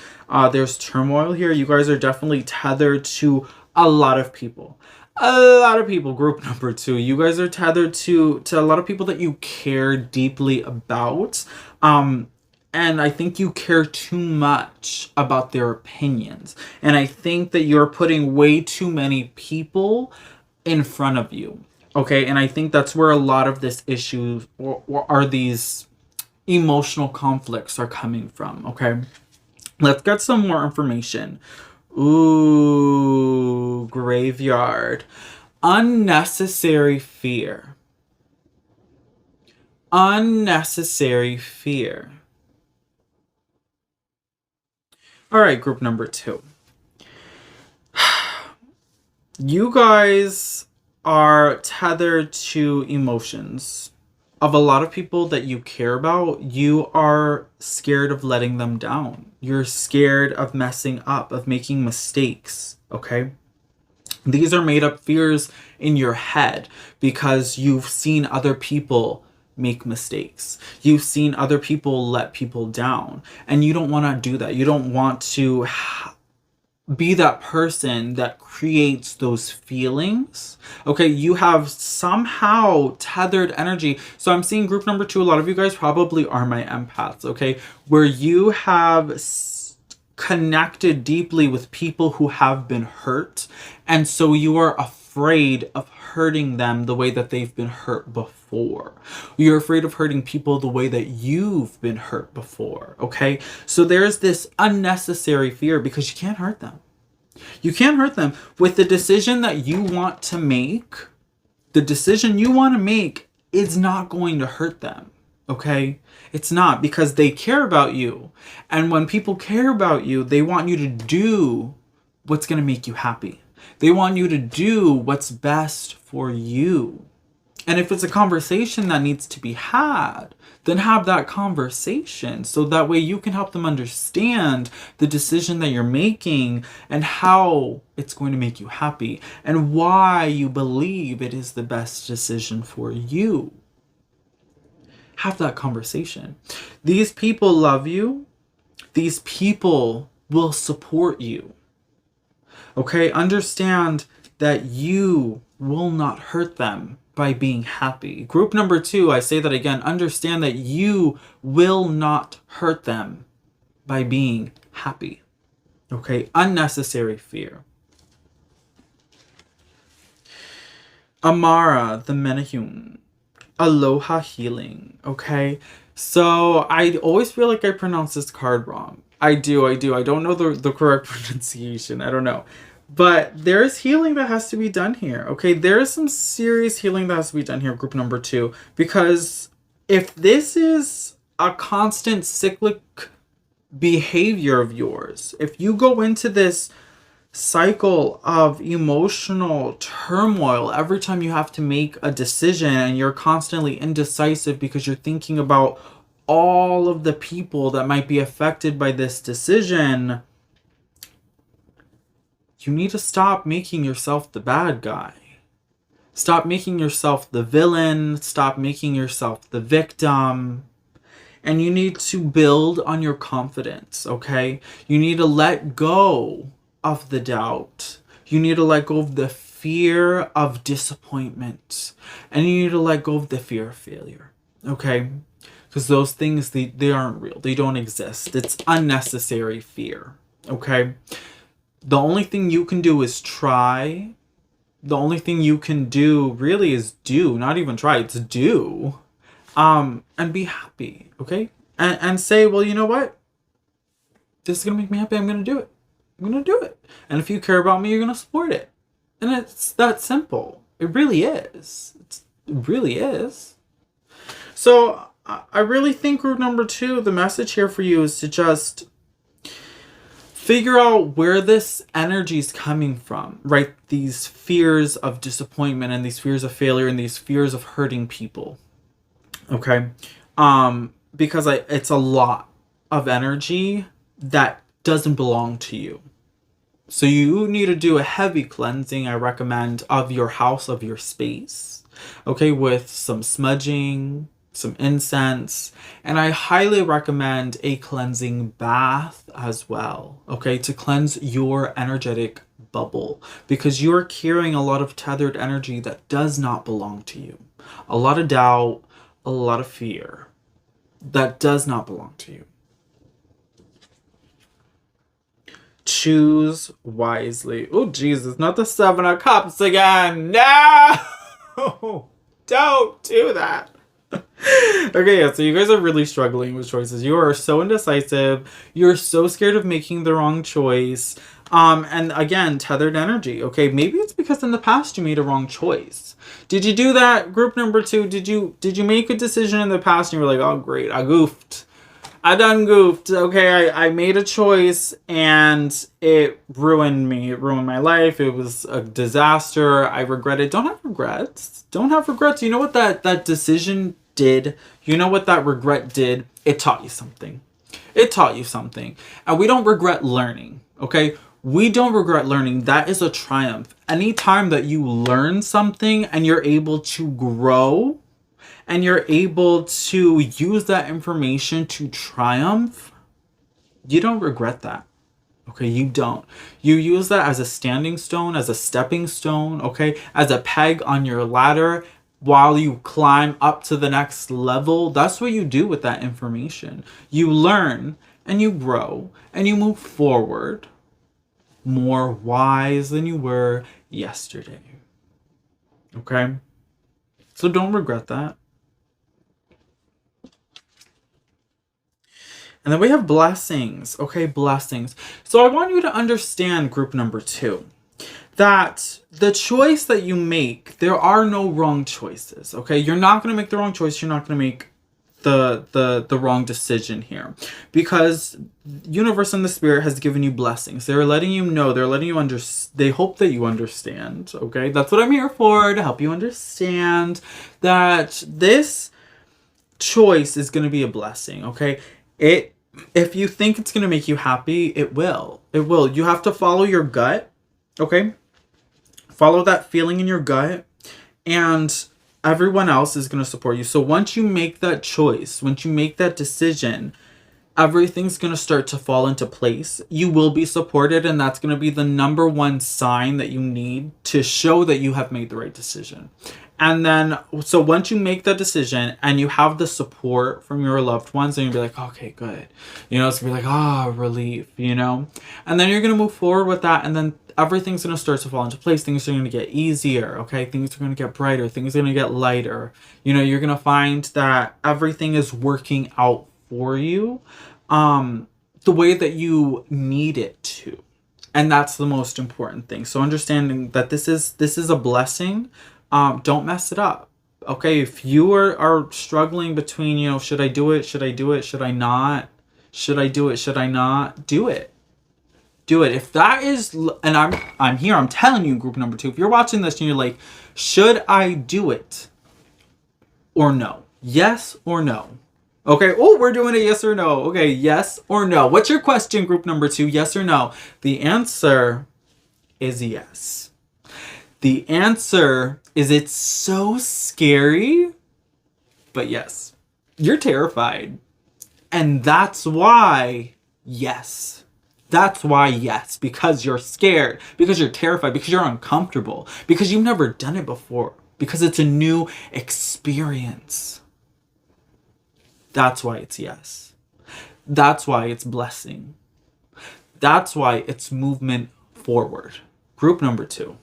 There's turmoil here. You guys are definitely tethered to a lot of people. A lot of people, group number 2. You guys are tethered to a lot of people that you care deeply about. And I think you care too much about their opinions. And I think that you're putting way too many people in front of you. Okay, and I think that's where a lot of this issue or these emotional conflicts are coming from. Okay, let's get some more information. Ooh, graveyard. Unnecessary fear. Unnecessary fear. All right, group number 2. You guys are tethered to emotions of a lot of people that you care about. You are scared of letting them down. You're scared of messing up, of making mistakes, okay? These are made up fears in your head because you've seen other people make mistakes. You've seen other people let people down, and you don't want to do that. You don't want to be that person that creates those feelings. Okay, you have somehow tethered energy. So I'm seeing group number 2, a lot of you guys probably are my empaths, okay, where you have connected deeply with people who have been hurt, and so you are afraid of hurting them the way that they've been hurt before. You're afraid of hurting people the way that you've been hurt before, okay? So there's this unnecessary fear because you can't hurt them. You can't hurt them with the decision that you want to make. The decision you want to make is not going to hurt them, okay? It's not, because they care about you. And when people care about you, they want you to do what's going to make you happy. They want you to do what's best for you. And if it's a conversation that needs to be had, then have that conversation so that way you can help them understand the decision that you're making and how it's going to make you happy and why you believe it is the best decision for you. Have that conversation. These people love you. These people will support you. Okay, understand that you will not hurt them by being happy. Group number 2, I say that again, understand that you will not hurt them by being happy. Okay, unnecessary fear. Amara, the Menahune. Aloha healing. Okay, so I always feel like I pronounce this card wrong. I do. I don't know the correct pronunciation. I don't know. But there's healing that has to be done here, okay? There is some serious healing that has to be done here, group number 2. Because if this is a constant cyclic behavior of yours, if you go into this cycle of emotional turmoil every time you have to make a decision and you're constantly indecisive because you're thinking about all of the people that might be affected by this decision, you need to stop making yourself the bad guy. Stop making yourself the villain. Stop making yourself the victim. And you need to build on your confidence, okay? You need to let go of the doubt. You need to let go of the fear of disappointment. And you need to let go of the fear of failure, okay? Because those things, they aren't real. They don't exist. It's unnecessary fear, okay? The only thing you can do is try. The only thing you can do really is do. Not even try, it's do. And be happy, okay? And say, well, you know what? This is going to make me happy. I'm going to do it. I'm going to do it. And if you care about me, you're going to support it. And it's that simple. It really is. It really is. So I really think group number 2, the message here for you is to just figure out where this energy is coming from, right? These fears of disappointment and these fears of failure and these fears of hurting people. Okay? Because it's a lot of energy that doesn't belong to you. So you need to do a heavy cleansing, I recommend, of your house, of your space. Okay? With some smudging, some incense, and I highly recommend a cleansing bath as well, okay, to cleanse your energetic bubble, because you're carrying a lot of tethered energy that does not belong to you. A lot of doubt, a lot of fear that does not belong to you. Choose wisely. Oh, Jesus, not the 7 of Cups again. No! Don't do that. Okay, yeah, so you guys are really struggling with choices. You are so indecisive. You're so scared of making the wrong choice. And again, tethered energy. Okay, maybe it's because in the past you made a wrong choice. Did you do that? Group number 2, did you make a decision in the past and you were like, oh great, I goofed. I done goofed. Okay, I made a choice and it ruined me. It ruined my life. It was a disaster. I regret it. Don't have regrets. Don't have regrets. You know what that decision did? You know what that regret did? It taught you something. It taught you something. And we don't regret learning, okay? We don't regret learning. That is a triumph. Anytime that you learn something and you're able to grow and you're able to use that information to triumph, you don't regret that. Okay, you don't. You use that as a standing stone, as a stepping stone, okay, as a peg on your ladder while you climb up to the next level. That's what you do with that information. You learn and you grow and you move forward more wise than you were yesterday. Okay? So don't regret that. And then we have blessings. Okay, blessings. So I want you to understand, group number 2, that the choice that you make, there are no wrong choices. Okay, you're not going to make the wrong choice. You're not going to make the wrong decision here, because universe and the spirit has given you blessings. They're letting you know. They're letting you they hope that you understand. Okay, that's what I'm here for, to help you understand that this choice is going to be a blessing. Okay, if you think it's going to make you happy, it will. It will. You have to follow your gut. Okay? Follow that feeling in your gut, and everyone else is going to support you. So once you make that choice, once you make that decision, everything's going to start to fall into place. You will be supported, and that's going to be the number one sign that you need to show that you have made the right decision. And then, so once you make that decision and you have the support from your loved ones, then you'll be like, okay, good. You know, it's going to be like, relief, you know? And then you're going to move forward with that, and then everything's going to start to fall into place. Things are going to get easier, okay? Things are going to get brighter. Things are going to get lighter. You know, you're going to find that everything is working out for you the way that you need it to. And that's the most important thing. So understanding that this is a blessing. Don't mess it up. Okay, if you are struggling between, you know, should I do it? Should I do it? Should I not? Should I do it? Should I not? Do it. Do it. If that is, and I'm here, I'm telling you, group number 2, if you're watching this and you're like, should I do it or no? Yes or no? Okay, oh, we're doing a yes or no. Okay, yes or no. What's your question, group number 2? Yes or no? The answer is yes. The answer is it's so scary, but yes, you're terrified. And that's why yes. That's why yes, because you're scared, because you're terrified, because you're uncomfortable, because you've never done it before, because it's a new experience. That's why it's yes. That's why it's blessing. That's why it's movement forward. Group number 2.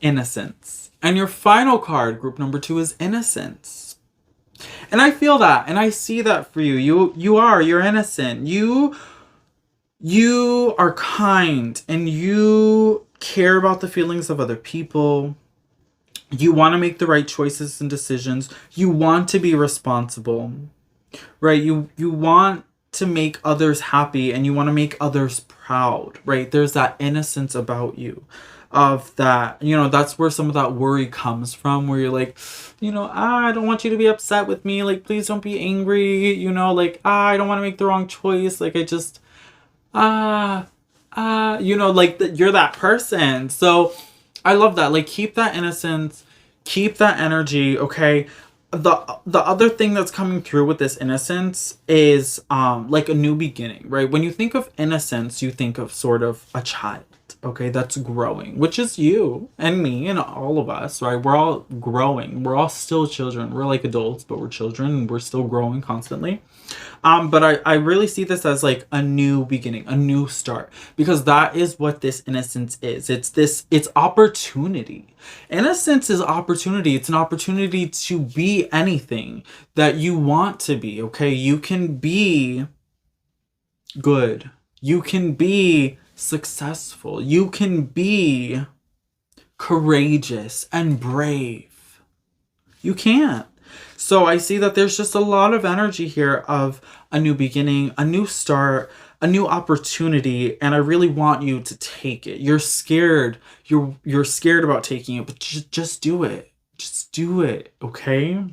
Innocence. And your final card, group number 2, is innocence. And I feel that, and I see that for you. You're innocent. You are kind, and you care about the feelings of other people. You want to make the right choices and decisions. You want to be responsible, right? You want to make others happy and you want to make others proud, right? There's that innocence about you of that, that's where some of that worry comes from, where you're like, I don't want you to be upset with me. Like, please don't be angry. Like, I don't want to make the wrong choice. Like, I just, like you're that person. So I love that. Like, keep that innocence, keep that energy. Okay. The other thing that's coming through with this innocence is like a new beginning, right? When you think of innocence, you think of sort of a child, okay, that's growing, which is you and me and all of us, right? We're all growing. We're all still children. We're like adults, but we're children and we're still growing constantly. But I really see this as like a new beginning, a new start, because that is what this innocence is. It's opportunity. Innocence is opportunity. It's an opportunity to be anything that you want to be, okay? You can be good. You can be successful. You can be courageous and brave. You can. So I see that there's just a lot of energy here of a new beginning, a new start, a new opportunity, and I really want you to take it. You're scared. You're scared about taking it, but just do it. Just do it, okay?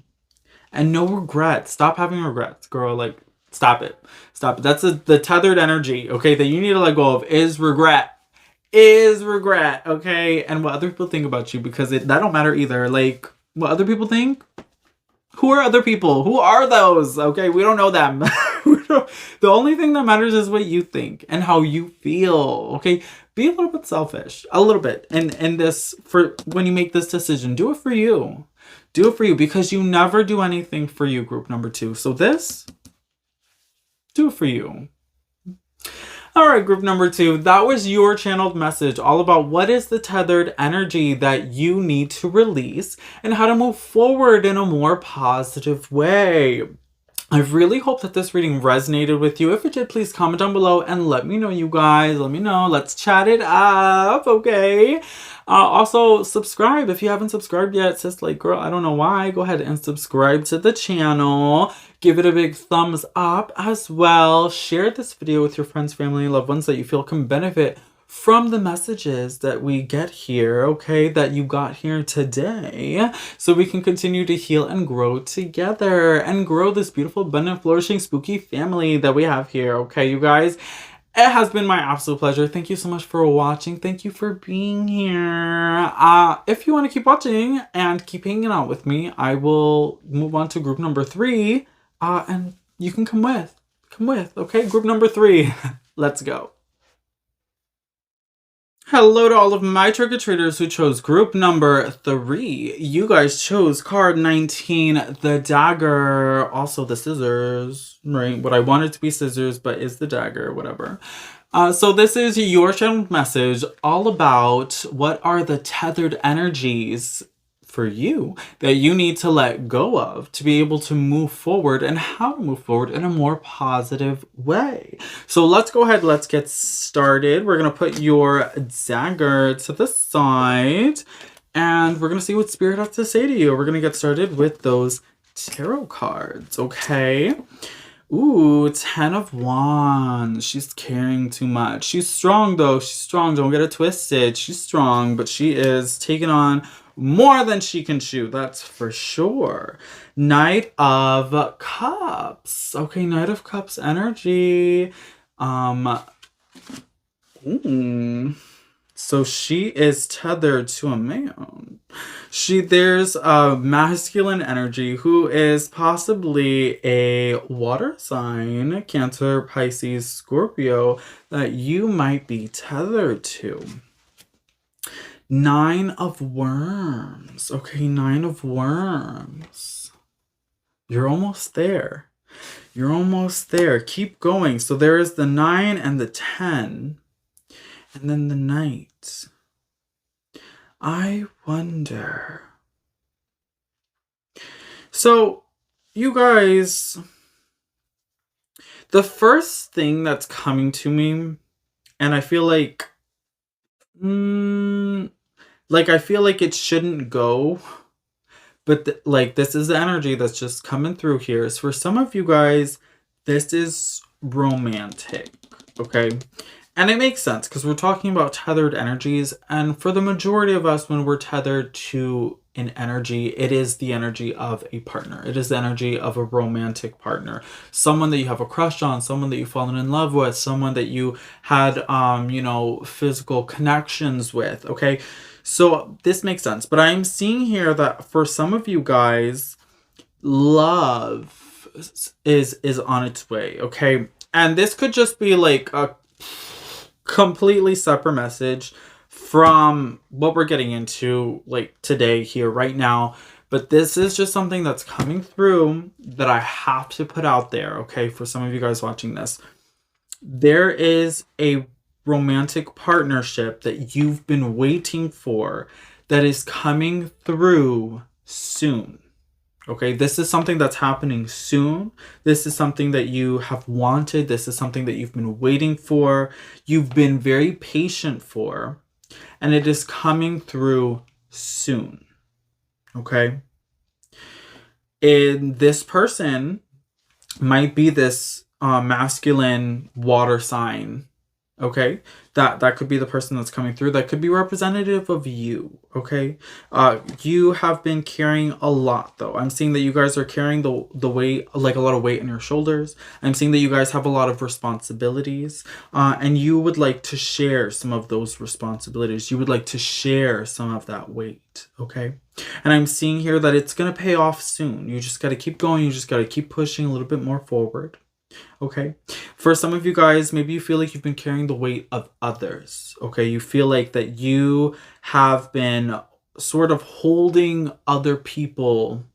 And no regrets. Stop having regrets, girl. Like, stop it. Stop it. That's the tethered energy, okay, that you need to let go of is regret. Is regret, okay? And what other people think about you, because that don't matter either. Like, what other people think? Who are other people? Who are those? Okay, we don't know them. The only thing that matters is what you think and how you feel. Okay, be a little bit selfish, a little bit. And this, for when you make this decision, do it for you. Do it for you, because you never do anything for you, group number 2. So this, do it for you. All right, group number 2, that was your channeled message all about what is the tethered energy that you need to release and how to move forward in a more positive way. I really hope that this reading resonated with you. If it did, please comment down below and let me know, you guys. Let me know. Let's chat it up, okay? Also, subscribe if you haven't subscribed yet. Sis, like, girl, I don't know why. Go ahead and subscribe to the channel. Give it a big thumbs up as well. Share this video with your friends, family, and loved ones that you feel can benefit from the messages that we get here, okay, that you got here today, so we can continue to heal and grow together and grow this beautiful, abundant, flourishing, spooky family that we have here, okay, you guys? It has been my absolute pleasure. Thank you so much for watching. Thank you for being here. If you want to keep watching and keep hanging out with me, I will move on to group number 3, and you can come with, okay? Group number 3, let's go. Hello to all of my trick-or-treaters who chose group number 3. You guys chose card 19, the dagger, also the scissors, right? What I wanted to be scissors, but is the dagger, whatever. So this is your channel message all about what are the tethered energies for you that you need to let go of to be able to move forward, and how to move forward in a more positive way. So let's go ahead, let's get started. We're going to put your dagger to the side and we're going to see what Spirit has to say to you. We're going to get started with those tarot cards, okay? Ooh, 10 of Wands. She's carrying too much. She's strong though. She's strong. Don't get it twisted. She's strong, but she is taking on more than she can chew. That's for sure. Knight of Cups. Okay, Knight of Cups energy. So she is tethered to a man. There's a masculine energy who is possibly a water sign, Cancer, Pisces, Scorpio, that you might be tethered to. 9 of Worms. Okay, 9 of Worms. You're almost there. You're almost there. Keep going. So there is the 9 and the 10. And then the Knight. I wonder. So, you guys, the first thing that's coming to me, and I feel like Like, I feel like it shouldn't go, but like, this is the energy that's just coming through here. Is for some of you guys, this is romantic, okay? And it makes sense because we're talking about tethered energies. And for the majority of us, when we're tethered to an energy, it is the energy of a partner. It is the energy of a romantic partner. Someone that you have a crush on, someone that you've fallen in love with, someone that you had, you know, physical connections with, okay? So this makes sense. But I'm seeing here that for some of you guys, love is on its way, okay? And this could just be like a completely separate message from what we're getting into like today here right now, but this is just something that's coming through that I have to put out there, okay? For some of you guys watching this, there is a romantic partnership that you've been waiting for that is coming through soon. Okay, this is something that's happening soon. This is something that you have wanted. This is something that you've been waiting for. You've been very patient for. And it is coming through soon. Okay? And this person might be this masculine water sign. Okay, that could be the person that's coming through. That could be representative of you. Okay, you have been carrying a lot, though. I'm seeing that you guys are carrying the weight, like a lot of weight on your shoulders. I'm seeing that you guys have a lot of responsibilities, and you would like to share some of those responsibilities. You would like to share some of that weight. Okay, and I'm seeing here that it's gonna pay off soon. You just got to keep going. You just got to keep pushing a little bit more forward. Okay, for some of you guys, maybe you feel like you've been carrying the weight of others. Okay, you feel like that you have been sort of holding other people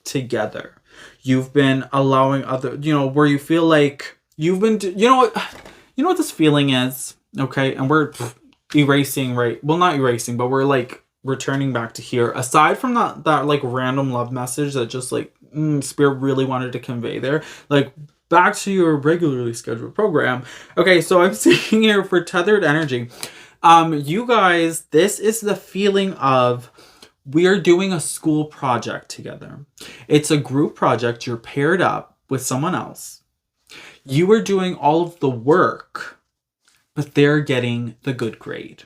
together. You've been allowing other, you know, where you feel like you've been, you know what this feeling is. Okay, and we're erasing, right? Well, not erasing, but we're like returning back to here. Aside from that like random love message that just like Spirit really wanted to convey there, like, back to your regularly scheduled program. Okay, so I'm seeing here for tethered energy. You guys, this is the feeling of we're doing a school project together. It's a group project. You're paired up with someone else. You are doing all of the work, but they're getting the good grade.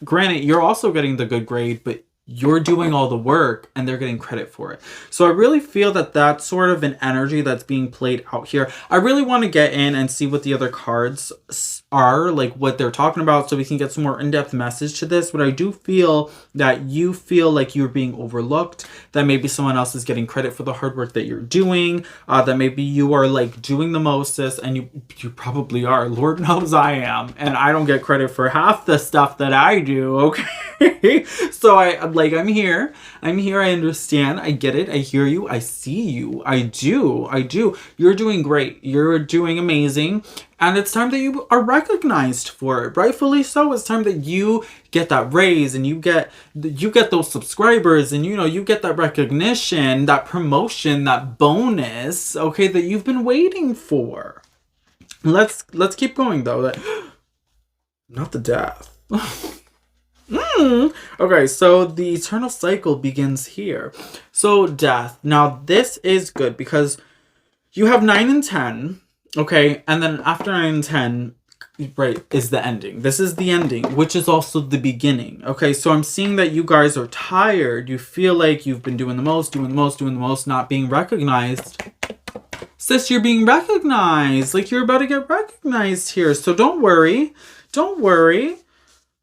Granted, you're also getting the good grade, but you're doing all the work and they're getting credit for it. So I really feel that that's sort of an energy that's being played out here. I really want to get in and see what the other cards are, like what they're talking about, so we can get some more in-depth message to this. But I do feel that you feel like you're being overlooked, that maybe someone else is getting credit for the hard work that you're doing, that maybe you are like doing the mostest, and you probably are. Lord knows I am, and I don't get credit for half the stuff that I do, okay? So I'm here, I understand, I get it, I hear you, I see you, I do. You're doing great, you're doing amazing, and it's time that you are recognized for it, rightfully so. It's time that you get that raise, and you get those subscribers, and you get that recognition, that promotion, that bonus, okay, that you've been waiting for. Let's keep going though. Not the death. Okay, so the eternal cycle begins here. So death. Now this is good because you have 9 and 10. Okay, and then after 9 and 10, right, is the ending. This is the ending, which is also the beginning. Okay, so I'm seeing that you guys are tired. You feel like you've been doing the most, not being recognized. Sis, you're being recognized. Like, you're about to get recognized here. So don't worry.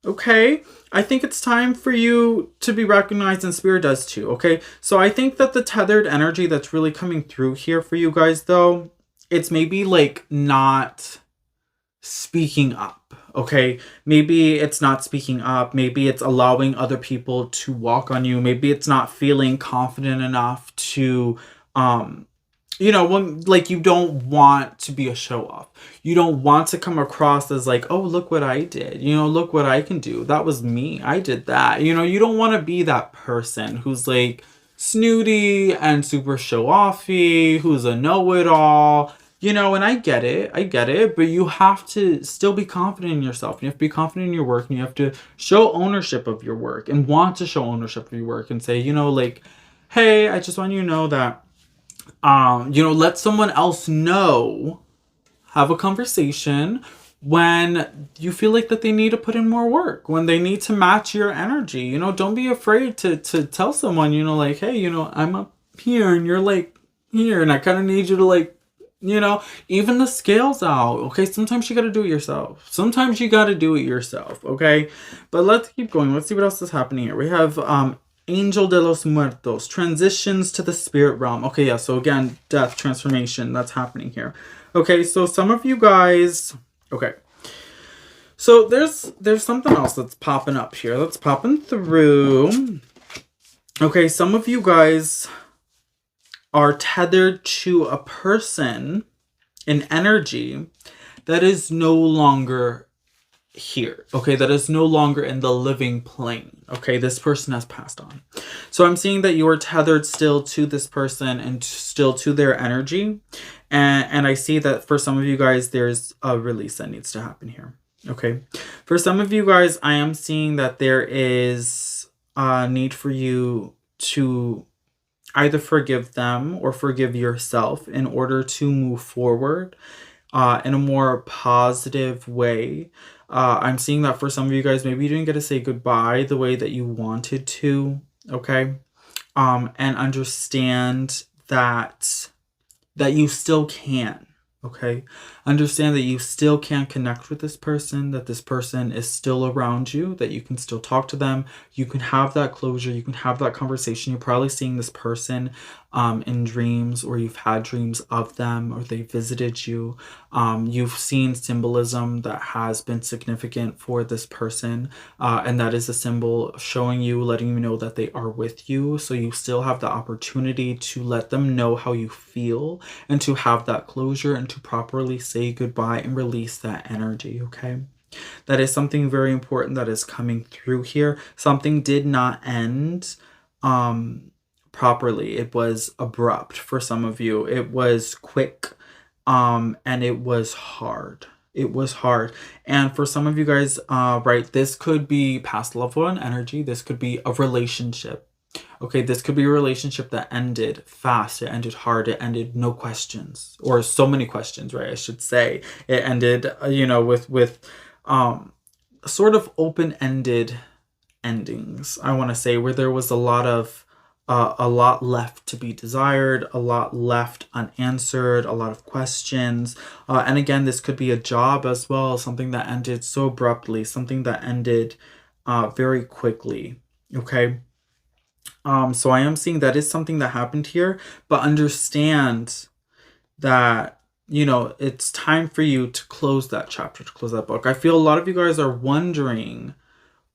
Okay, I think it's time for you to be recognized, and Spirit does too, okay? So I think that the tethered energy that's really coming through here for you guys, though, it's maybe like not speaking up, okay? Maybe it's not speaking up. Maybe it's allowing other people to walk on you. Maybe it's not feeling confident enough to, when like you don't want to be a show off. You don't want to come across as like, oh, look what I did. Look what I can do. That was me. I did that. You don't want to be that person who's like snooty and super show offy, who's a know-it-all. You know, and I get it, but you have to still be confident in yourself. You have to be confident in your work, and you have to show ownership of your work and want to show ownership of your work and say, you know, like, hey, I just want you to know that, you know, let someone else know, have a conversation when you feel like that they need to put in more work, when they need to match your energy. You know, don't be afraid to tell someone, you know, like, hey, you know, I'm up here and you're like here, and I kind of need you to like, you know, even the scales out. Okay, sometimes you got to do it yourself. Sometimes you got to do it yourself. Okay, but let's keep going. Let's see what else is happening here. We have Angel de los Muertos, transitions to the spirit realm. Okay, yeah, so again, death, transformation, that's happening here. Okay, so some of you guys, okay, so there's something else that's popping up here. That's popping through. Okay, some of you guys are tethered to a person, an energy that is no longer here. Okay, that is no longer in the living plane. Okay, this person has passed on. So I'm seeing that you are tethered still to this person and still to their energy. And I see that for some of you guys, there's a release that needs to happen here. Okay, for some of you guys, I am seeing that there is a need for you to either forgive them or forgive yourself in order to move forward in a more positive way. I'm seeing that for some of you guys, maybe you didn't get to say goodbye the way that you wanted to, okay? And understand that you still can, okay? Understand that you still can connect with this person, that this person is still around you, that you can still talk to them, you can have that closure, you can have that conversation. You're probably seeing this person in dreams, or you've had dreams of them, or they visited you. You've seen symbolism that has been significant for this person, and that is a symbol showing you, letting you know that they are with you. So you still have the opportunity to let them know how you feel, and to have that closure, and to properly say goodbye and release that energy, okay? That is something very important that is coming through here. Something did not end properly. It was abrupt for some of you. It was quick, and it was hard. It was hard. And for some of you guys, right, this could be past loved one energy. This could be a relationship. Okay, this could be a relationship that ended fast. It ended hard. It ended no questions, or so many questions, right? I should say it ended, you know, with sort of open-ended endings. I want to say, where there was a lot left to be desired, a lot left unanswered, a lot of questions. And again, this could be a job as well, something that ended so abruptly, something that ended very quickly. Okay. So I am seeing that is something that happened here, but understand that, you know, it's time for you to close that chapter, to close that book. I feel a lot of you guys are wondering,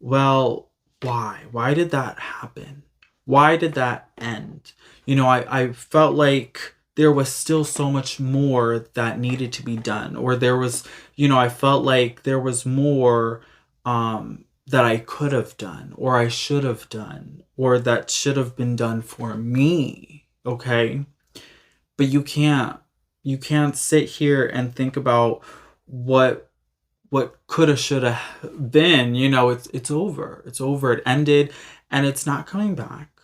well, why? Why did that happen? Why did that end? You know, I felt like there was still so much more that needed to be done, or there was, you know, I felt like there was more, that I could have done, or I should have done, or that should have been done for me, okay? But you can't sit here and think about what coulda, shoulda been. You know, it's over. It's over. It ended, and it's not coming back.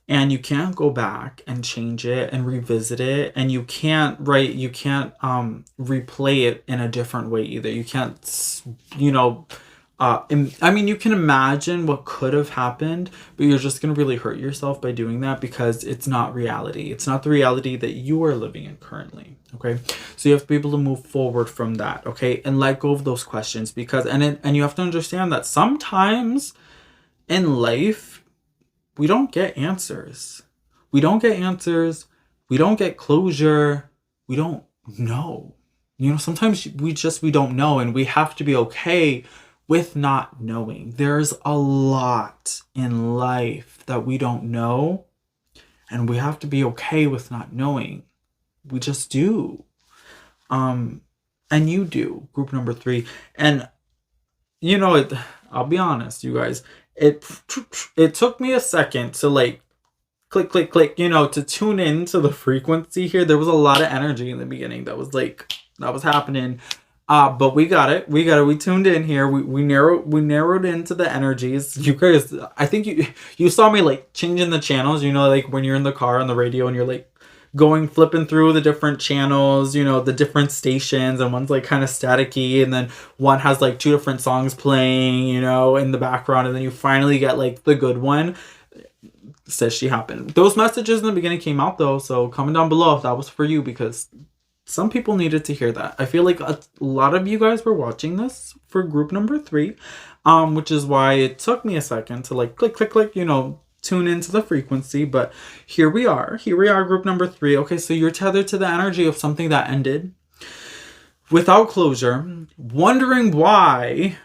And you can't go back and change it and revisit it, and you can't replay it in a different way either. You can't, you know, I mean, you can imagine what could have happened, but you're just going to really hurt yourself by doing that, because it's not reality. It's not the reality that you are living in currently. Okay. So you have to be able to move forward from that. Okay. And let go of those questions, because, and you have to understand that sometimes in life, we don't get answers. We don't get answers. We don't get closure. We don't know. You know, sometimes we don't know, and we have to be okay with not knowing. There's a lot in life that we don't know, and we have to be okay with not knowing. We just do. And you do, group number 3. And you know, I'll be honest, you guys, it took me a second to like click, click, click, you know, to tune in to the frequency here. There was a lot of energy in the beginning that was like, that was happening. But we got it. We tuned in here. We narrowed into the energies. You guys, I think you saw me like changing the channels, you know, like when you're in the car on the radio and you're like flipping through the different channels, you know, the different stations, and one's like kind of staticky, and then one has like 2 different songs playing, you know, in the background, and then you finally get like the good one. Says she happened. Those messages in the beginning came out though, so comment down below if that was for you, because some people needed to hear that. I feel like a lot of you guys were watching this for group number 3, which is why it took me a second to like click, click, click, you know, tune into the frequency. But here we are, group number 3. Okay, so you're tethered to the energy of something that ended without closure, wondering why.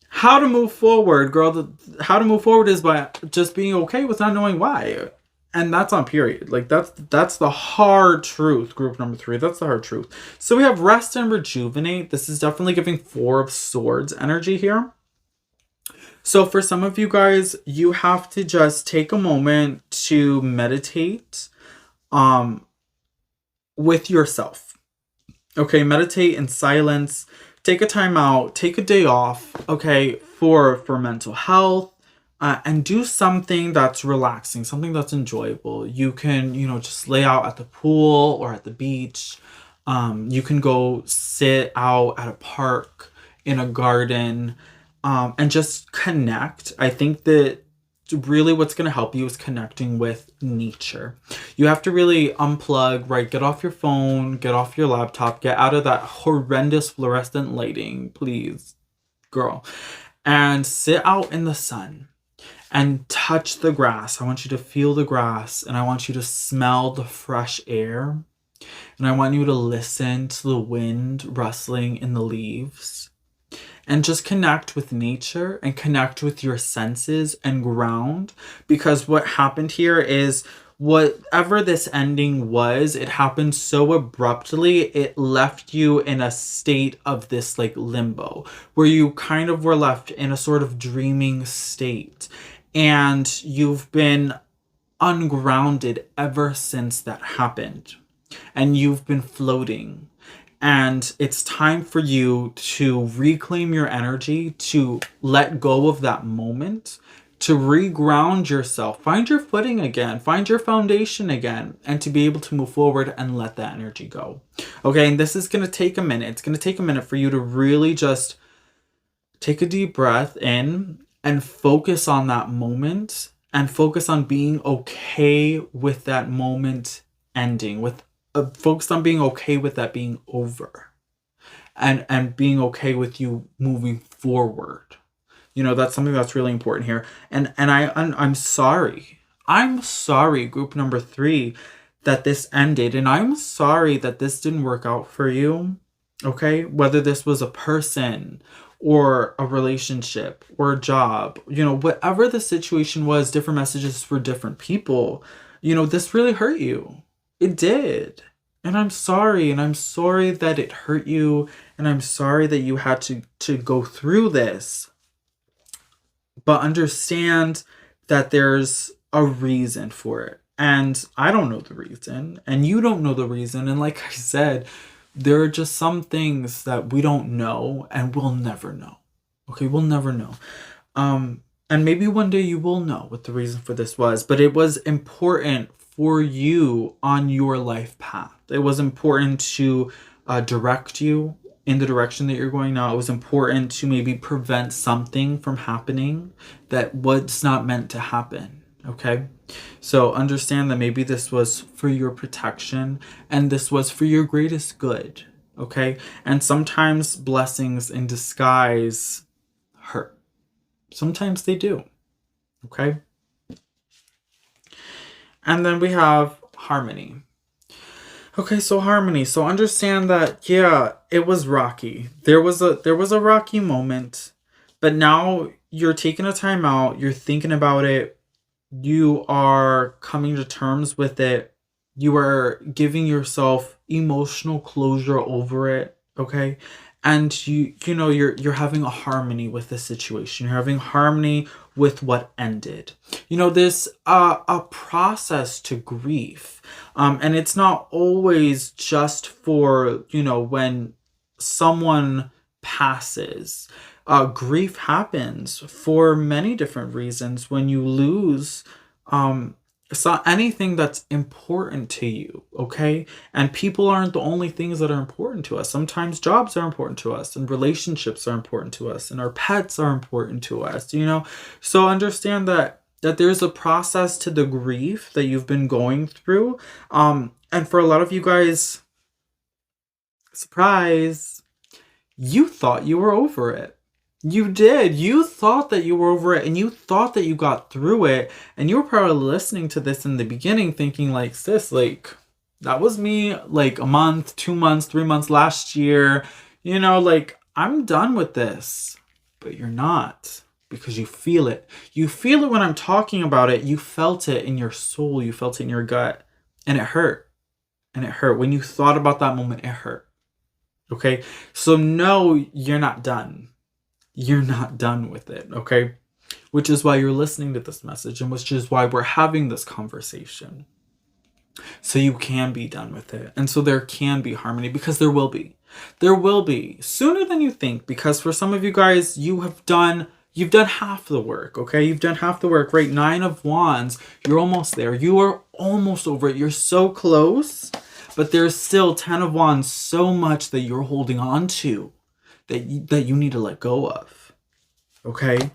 How to move forward, girl. How to move forward is by just being okay with not knowing why. And that's on period. Like that's the hard truth, group number 3. That's the hard truth. So we have rest and rejuvenate. This is definitely giving 4 of Swords energy here. So for some of you guys, you have to just take a moment to meditate with yourself. Okay, meditate in silence. Take a time out, take a day off, okay, for mental health, and do something that's relaxing, something that's enjoyable. You can, you know, just lay out at the pool or at the beach. You can go sit out at a park, in a garden, and just connect. I think that really what's going to help you is connecting with nature. You have to really unplug, right? Get off your phone, get off your laptop, get out of that horrendous fluorescent lighting, please, girl, and sit out in the sun and touch the grass. I want you to feel the grass, and I want you to smell the fresh air, and I want you to listen to the wind rustling in the leaves. And just connect with nature and connect with your senses and ground. Because what happened here is, whatever this ending was, it happened so abruptly, it left you in a state of this like limbo, where you kind of were left in a sort of dreaming state. And you've been ungrounded ever since that happened. And you've been floating. And it's time for you to reclaim your energy, to let go of that moment, to reground yourself, find your footing again, find your foundation again, and to be able to move forward and let that energy go. Okay, and this is going to take a minute. It's going to take a minute for you to really just take a deep breath in and focus on that moment, and focus on being okay with that moment ending, with focused on being okay with that being over, and being okay with you moving forward. You know, that's something that's really important here. And I'm sorry. I'm sorry, group number 3, that this ended. And I'm sorry that this didn't work out for you. Okay? Whether this was a person or a relationship or a job, you know, whatever the situation was, different messages for different people. You know, this really hurt you. It did. And I'm sorry. And I'm sorry that it hurt you. And I'm sorry that you had to go through this. But understand that there's a reason for it. And I don't know the reason. And you don't know the reason. And like I said, there are just some things that we don't know and we'll never know. Okay, we'll never know. And maybe one day you will know what the reason for this was. But it was important for you on your life path. It was important to direct you in the direction that you're going now. It was important to maybe prevent something from happening that was not meant to happen. Okay? So understand that maybe this was for your protection and this was for your greatest good. Okay? And sometimes blessings in disguise hurt. Sometimes they do. Okay? And then we have harmony. Okay, so harmony. So understand that, yeah, it was rocky. There was a rocky moment, but now you're taking a time out. You're thinking about it. You are coming to terms with it. You are giving yourself emotional closure over it. Okay. and you know, you're having a harmony with the situation. You're having harmony with what ended. You know, there's a process to grief, and it's not always just for, you know, when someone passes. Grief happens for many different reasons when you lose so anything that's important to you, okay? And people aren't the only things that are important to us. Sometimes jobs are important to us, and relationships are important to us, and our pets are important to us, you know? So understand that there's a process to the grief that you've been going through. And for a lot of you guys, surprise, you thought you were over it. You did. You thought that you were over it, and you thought that you got through it. And you were probably listening to this in the beginning thinking like, sis, like, that was me like a month, 2 months, 3 months last year. You know, like, I'm done with this. But you're not, because you feel it. You feel it when I'm talking about it. You felt it in your soul. You felt it in your gut. And it hurt. And it hurt. When you thought about that moment, it hurt. Okay? So no, you're not done. You're not done with it, okay? Which is why you're listening to this message, and which is why we're having this conversation. So you can be done with it. And so there can be harmony, because there will be. There will be. Sooner than you think, because for some of you guys, you've done half the work, okay? You've done half the work, right? 9 of Wands, you're almost there. You are almost over it. You're so close, but there's still 10 of Wands, so much that you're holding on to. That you need to let go of, okay?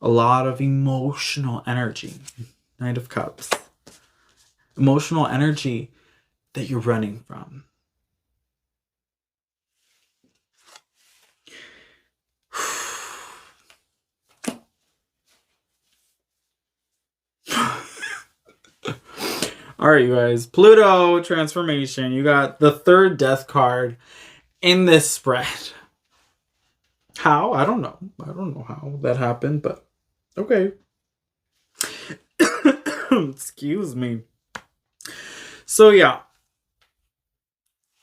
A lot of emotional energy. Knight of Cups. Emotional energy that you're running from. All right, you guys. Pluto transformation. You got the 3rd death card in this spread. How? I don't know. I don't know how that happened, but okay. Excuse me. So yeah,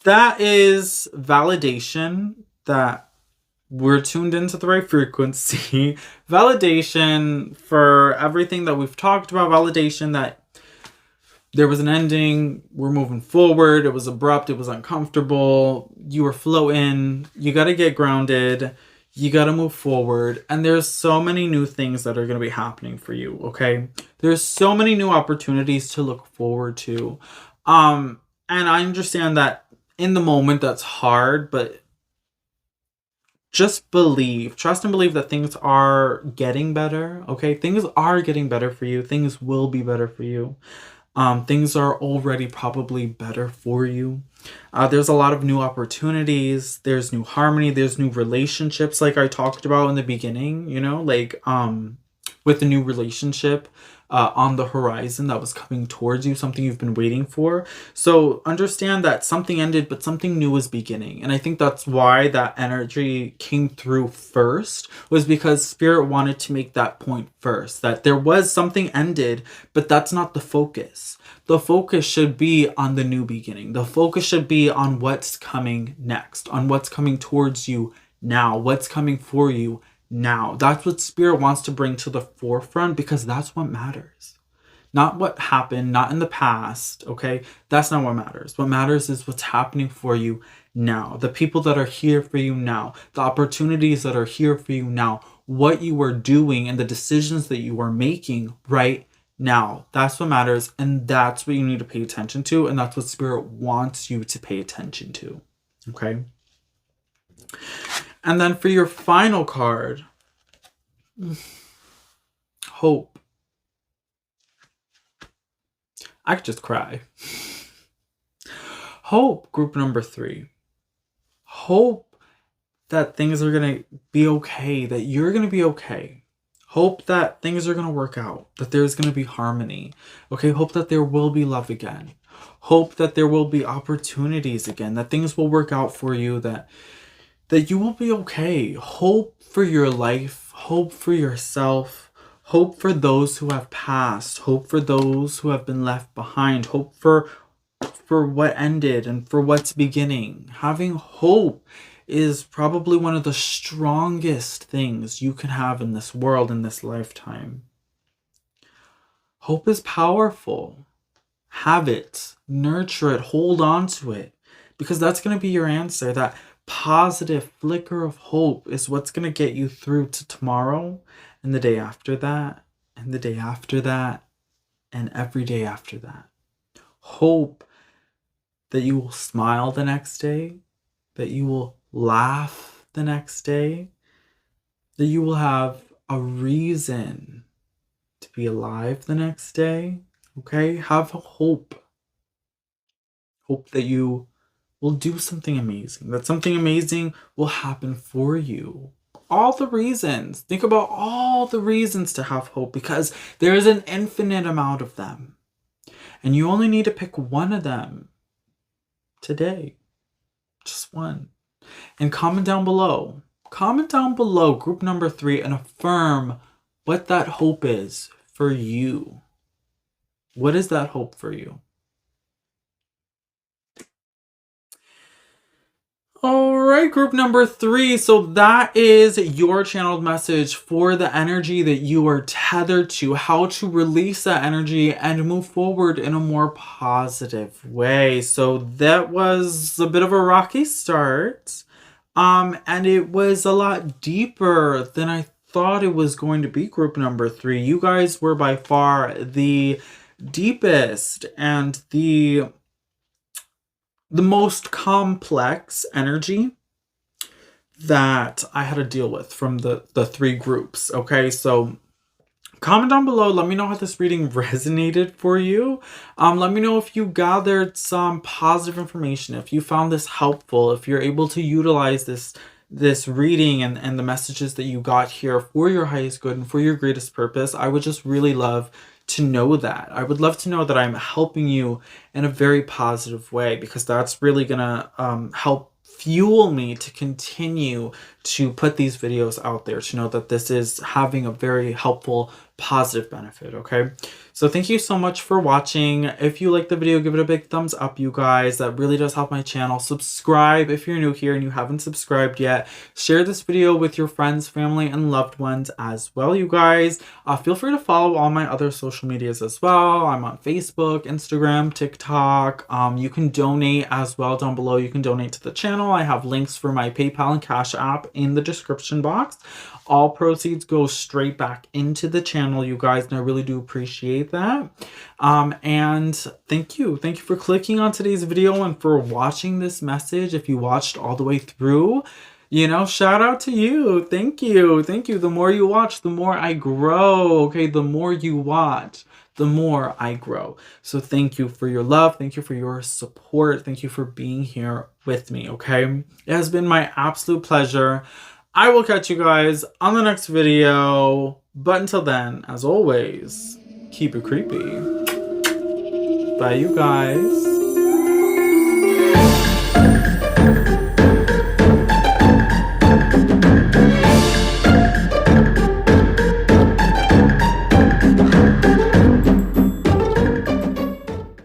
that is validation that we're tuned into the right frequency. Validation for everything that we've talked about. Validation that there was an ending, we're moving forward, it was abrupt, it was uncomfortable, you were floating, you got to get grounded, you got to move forward, and there's so many new things that are going to be happening for you, okay? There's so many new opportunities to look forward to. And I understand that in the moment that's hard, but just believe, trust and believe that things are getting better, okay? Things are getting better for you. Things will be better for you. Things are already probably better for you. There's a lot of new opportunities. There's new harmony. There's new relationships, like I talked about in the beginning, you know, like with the new relationship on the horizon that was coming towards you, something you've been waiting for. So understand that something ended, but something new is beginning. And I think that's why that energy came through first, was because Spirit wanted to make that point first, that there was something ended, but that's not the focus. The focus should be on the new beginning. The focus should be on what's coming next, on what's coming towards you now, what's coming for you now. That's what Spirit wants to bring to the forefront, because that's what matters. Not what happened, not in the past, okay? That's not what matters. What matters is what's happening for you now. The people that are here for you now. The opportunities that are here for you now. What you are doing and the decisions that you are making right now. That's what matters, and that's what you need to pay attention to, and that's what Spirit wants you to pay attention to, okay? And then for your final card, hope. I could just cry. Hope, group number 3. Hope that things are going to be okay, that you're going to be okay. Hope that things are going to work out, that there's going to be harmony. Okay, hope that there will be love again. Hope that there will be opportunities again, that things will work out for you, that you will be okay. Hope for your life. Hope for yourself. Hope for those who have passed. Hope for those who have been left behind. Hope for for what ended and for what's beginning. Having hope is probably one of the strongest things you can have in this world, in this lifetime. Hope is powerful. Have it, nurture it, hold on to it, because that's going to be your answer. That positive flicker of hope is what's going to get you through to tomorrow and the day after that and the day after that and every day after that. Hope that you will smile the next day, that you will laugh the next day, that you will have a reason to be alive the next day. Okay? Have hope. Hope that you will do something amazing, that something amazing will happen for you. All the reasons. Think about all the reasons to have hope, because there is an infinite amount of them. And you only need to pick one of them today. Just one. And comment down below. Comment down below, group number 3, and affirm what that hope is for you. What is that hope for you? All right, group number 3. So that is your channeled message for the energy that you are tethered to, how to release that energy and move forward in a more positive way. So that was a bit of a rocky start. And it was a lot deeper than I thought it was going to be, group number 3. You guys were by far the deepest and the most complex energy that I had to deal with from the 3 groups. Okay, so comment down below. Let me know how this reading resonated for you. Let me know if you gathered some positive information, if you found this helpful, if you're able to utilize this reading and the messages that you got here for your highest good and for your greatest purpose. I would just really love to know that. I would love to know that I'm helping you in a very positive way, because that's really gonna help fuel me to continue to put these videos out there, to know that this is having a very helpful, positive benefit. Okay, so thank you so much for watching. If you like the video, give it a big thumbs up, you guys. That really does help my channel. Subscribe if you're new here and you haven't subscribed yet. Share this video with your friends, family, and loved ones as well, you guys. Feel free to follow all my other social medias as well. I'm on Facebook, Instagram, TikTok. You can donate as well down below. You can donate to the channel. I have links for my PayPal and Cash App in the description box. All proceeds go straight back into the channel, you guys, and I really do appreciate that. And thank you for clicking on today's video and for watching this message. If you watched all the way through, you know, shout out to you. Thank you. The more you watch, the more I grow. Okay, the more you watch, the more I grow. So thank you for your love. Thank you for your support. Thank you for being here with me. Okay, it has been my absolute pleasure. I will catch you guys on the next video. But until then, as always, keep it creepy. Bye, you guys.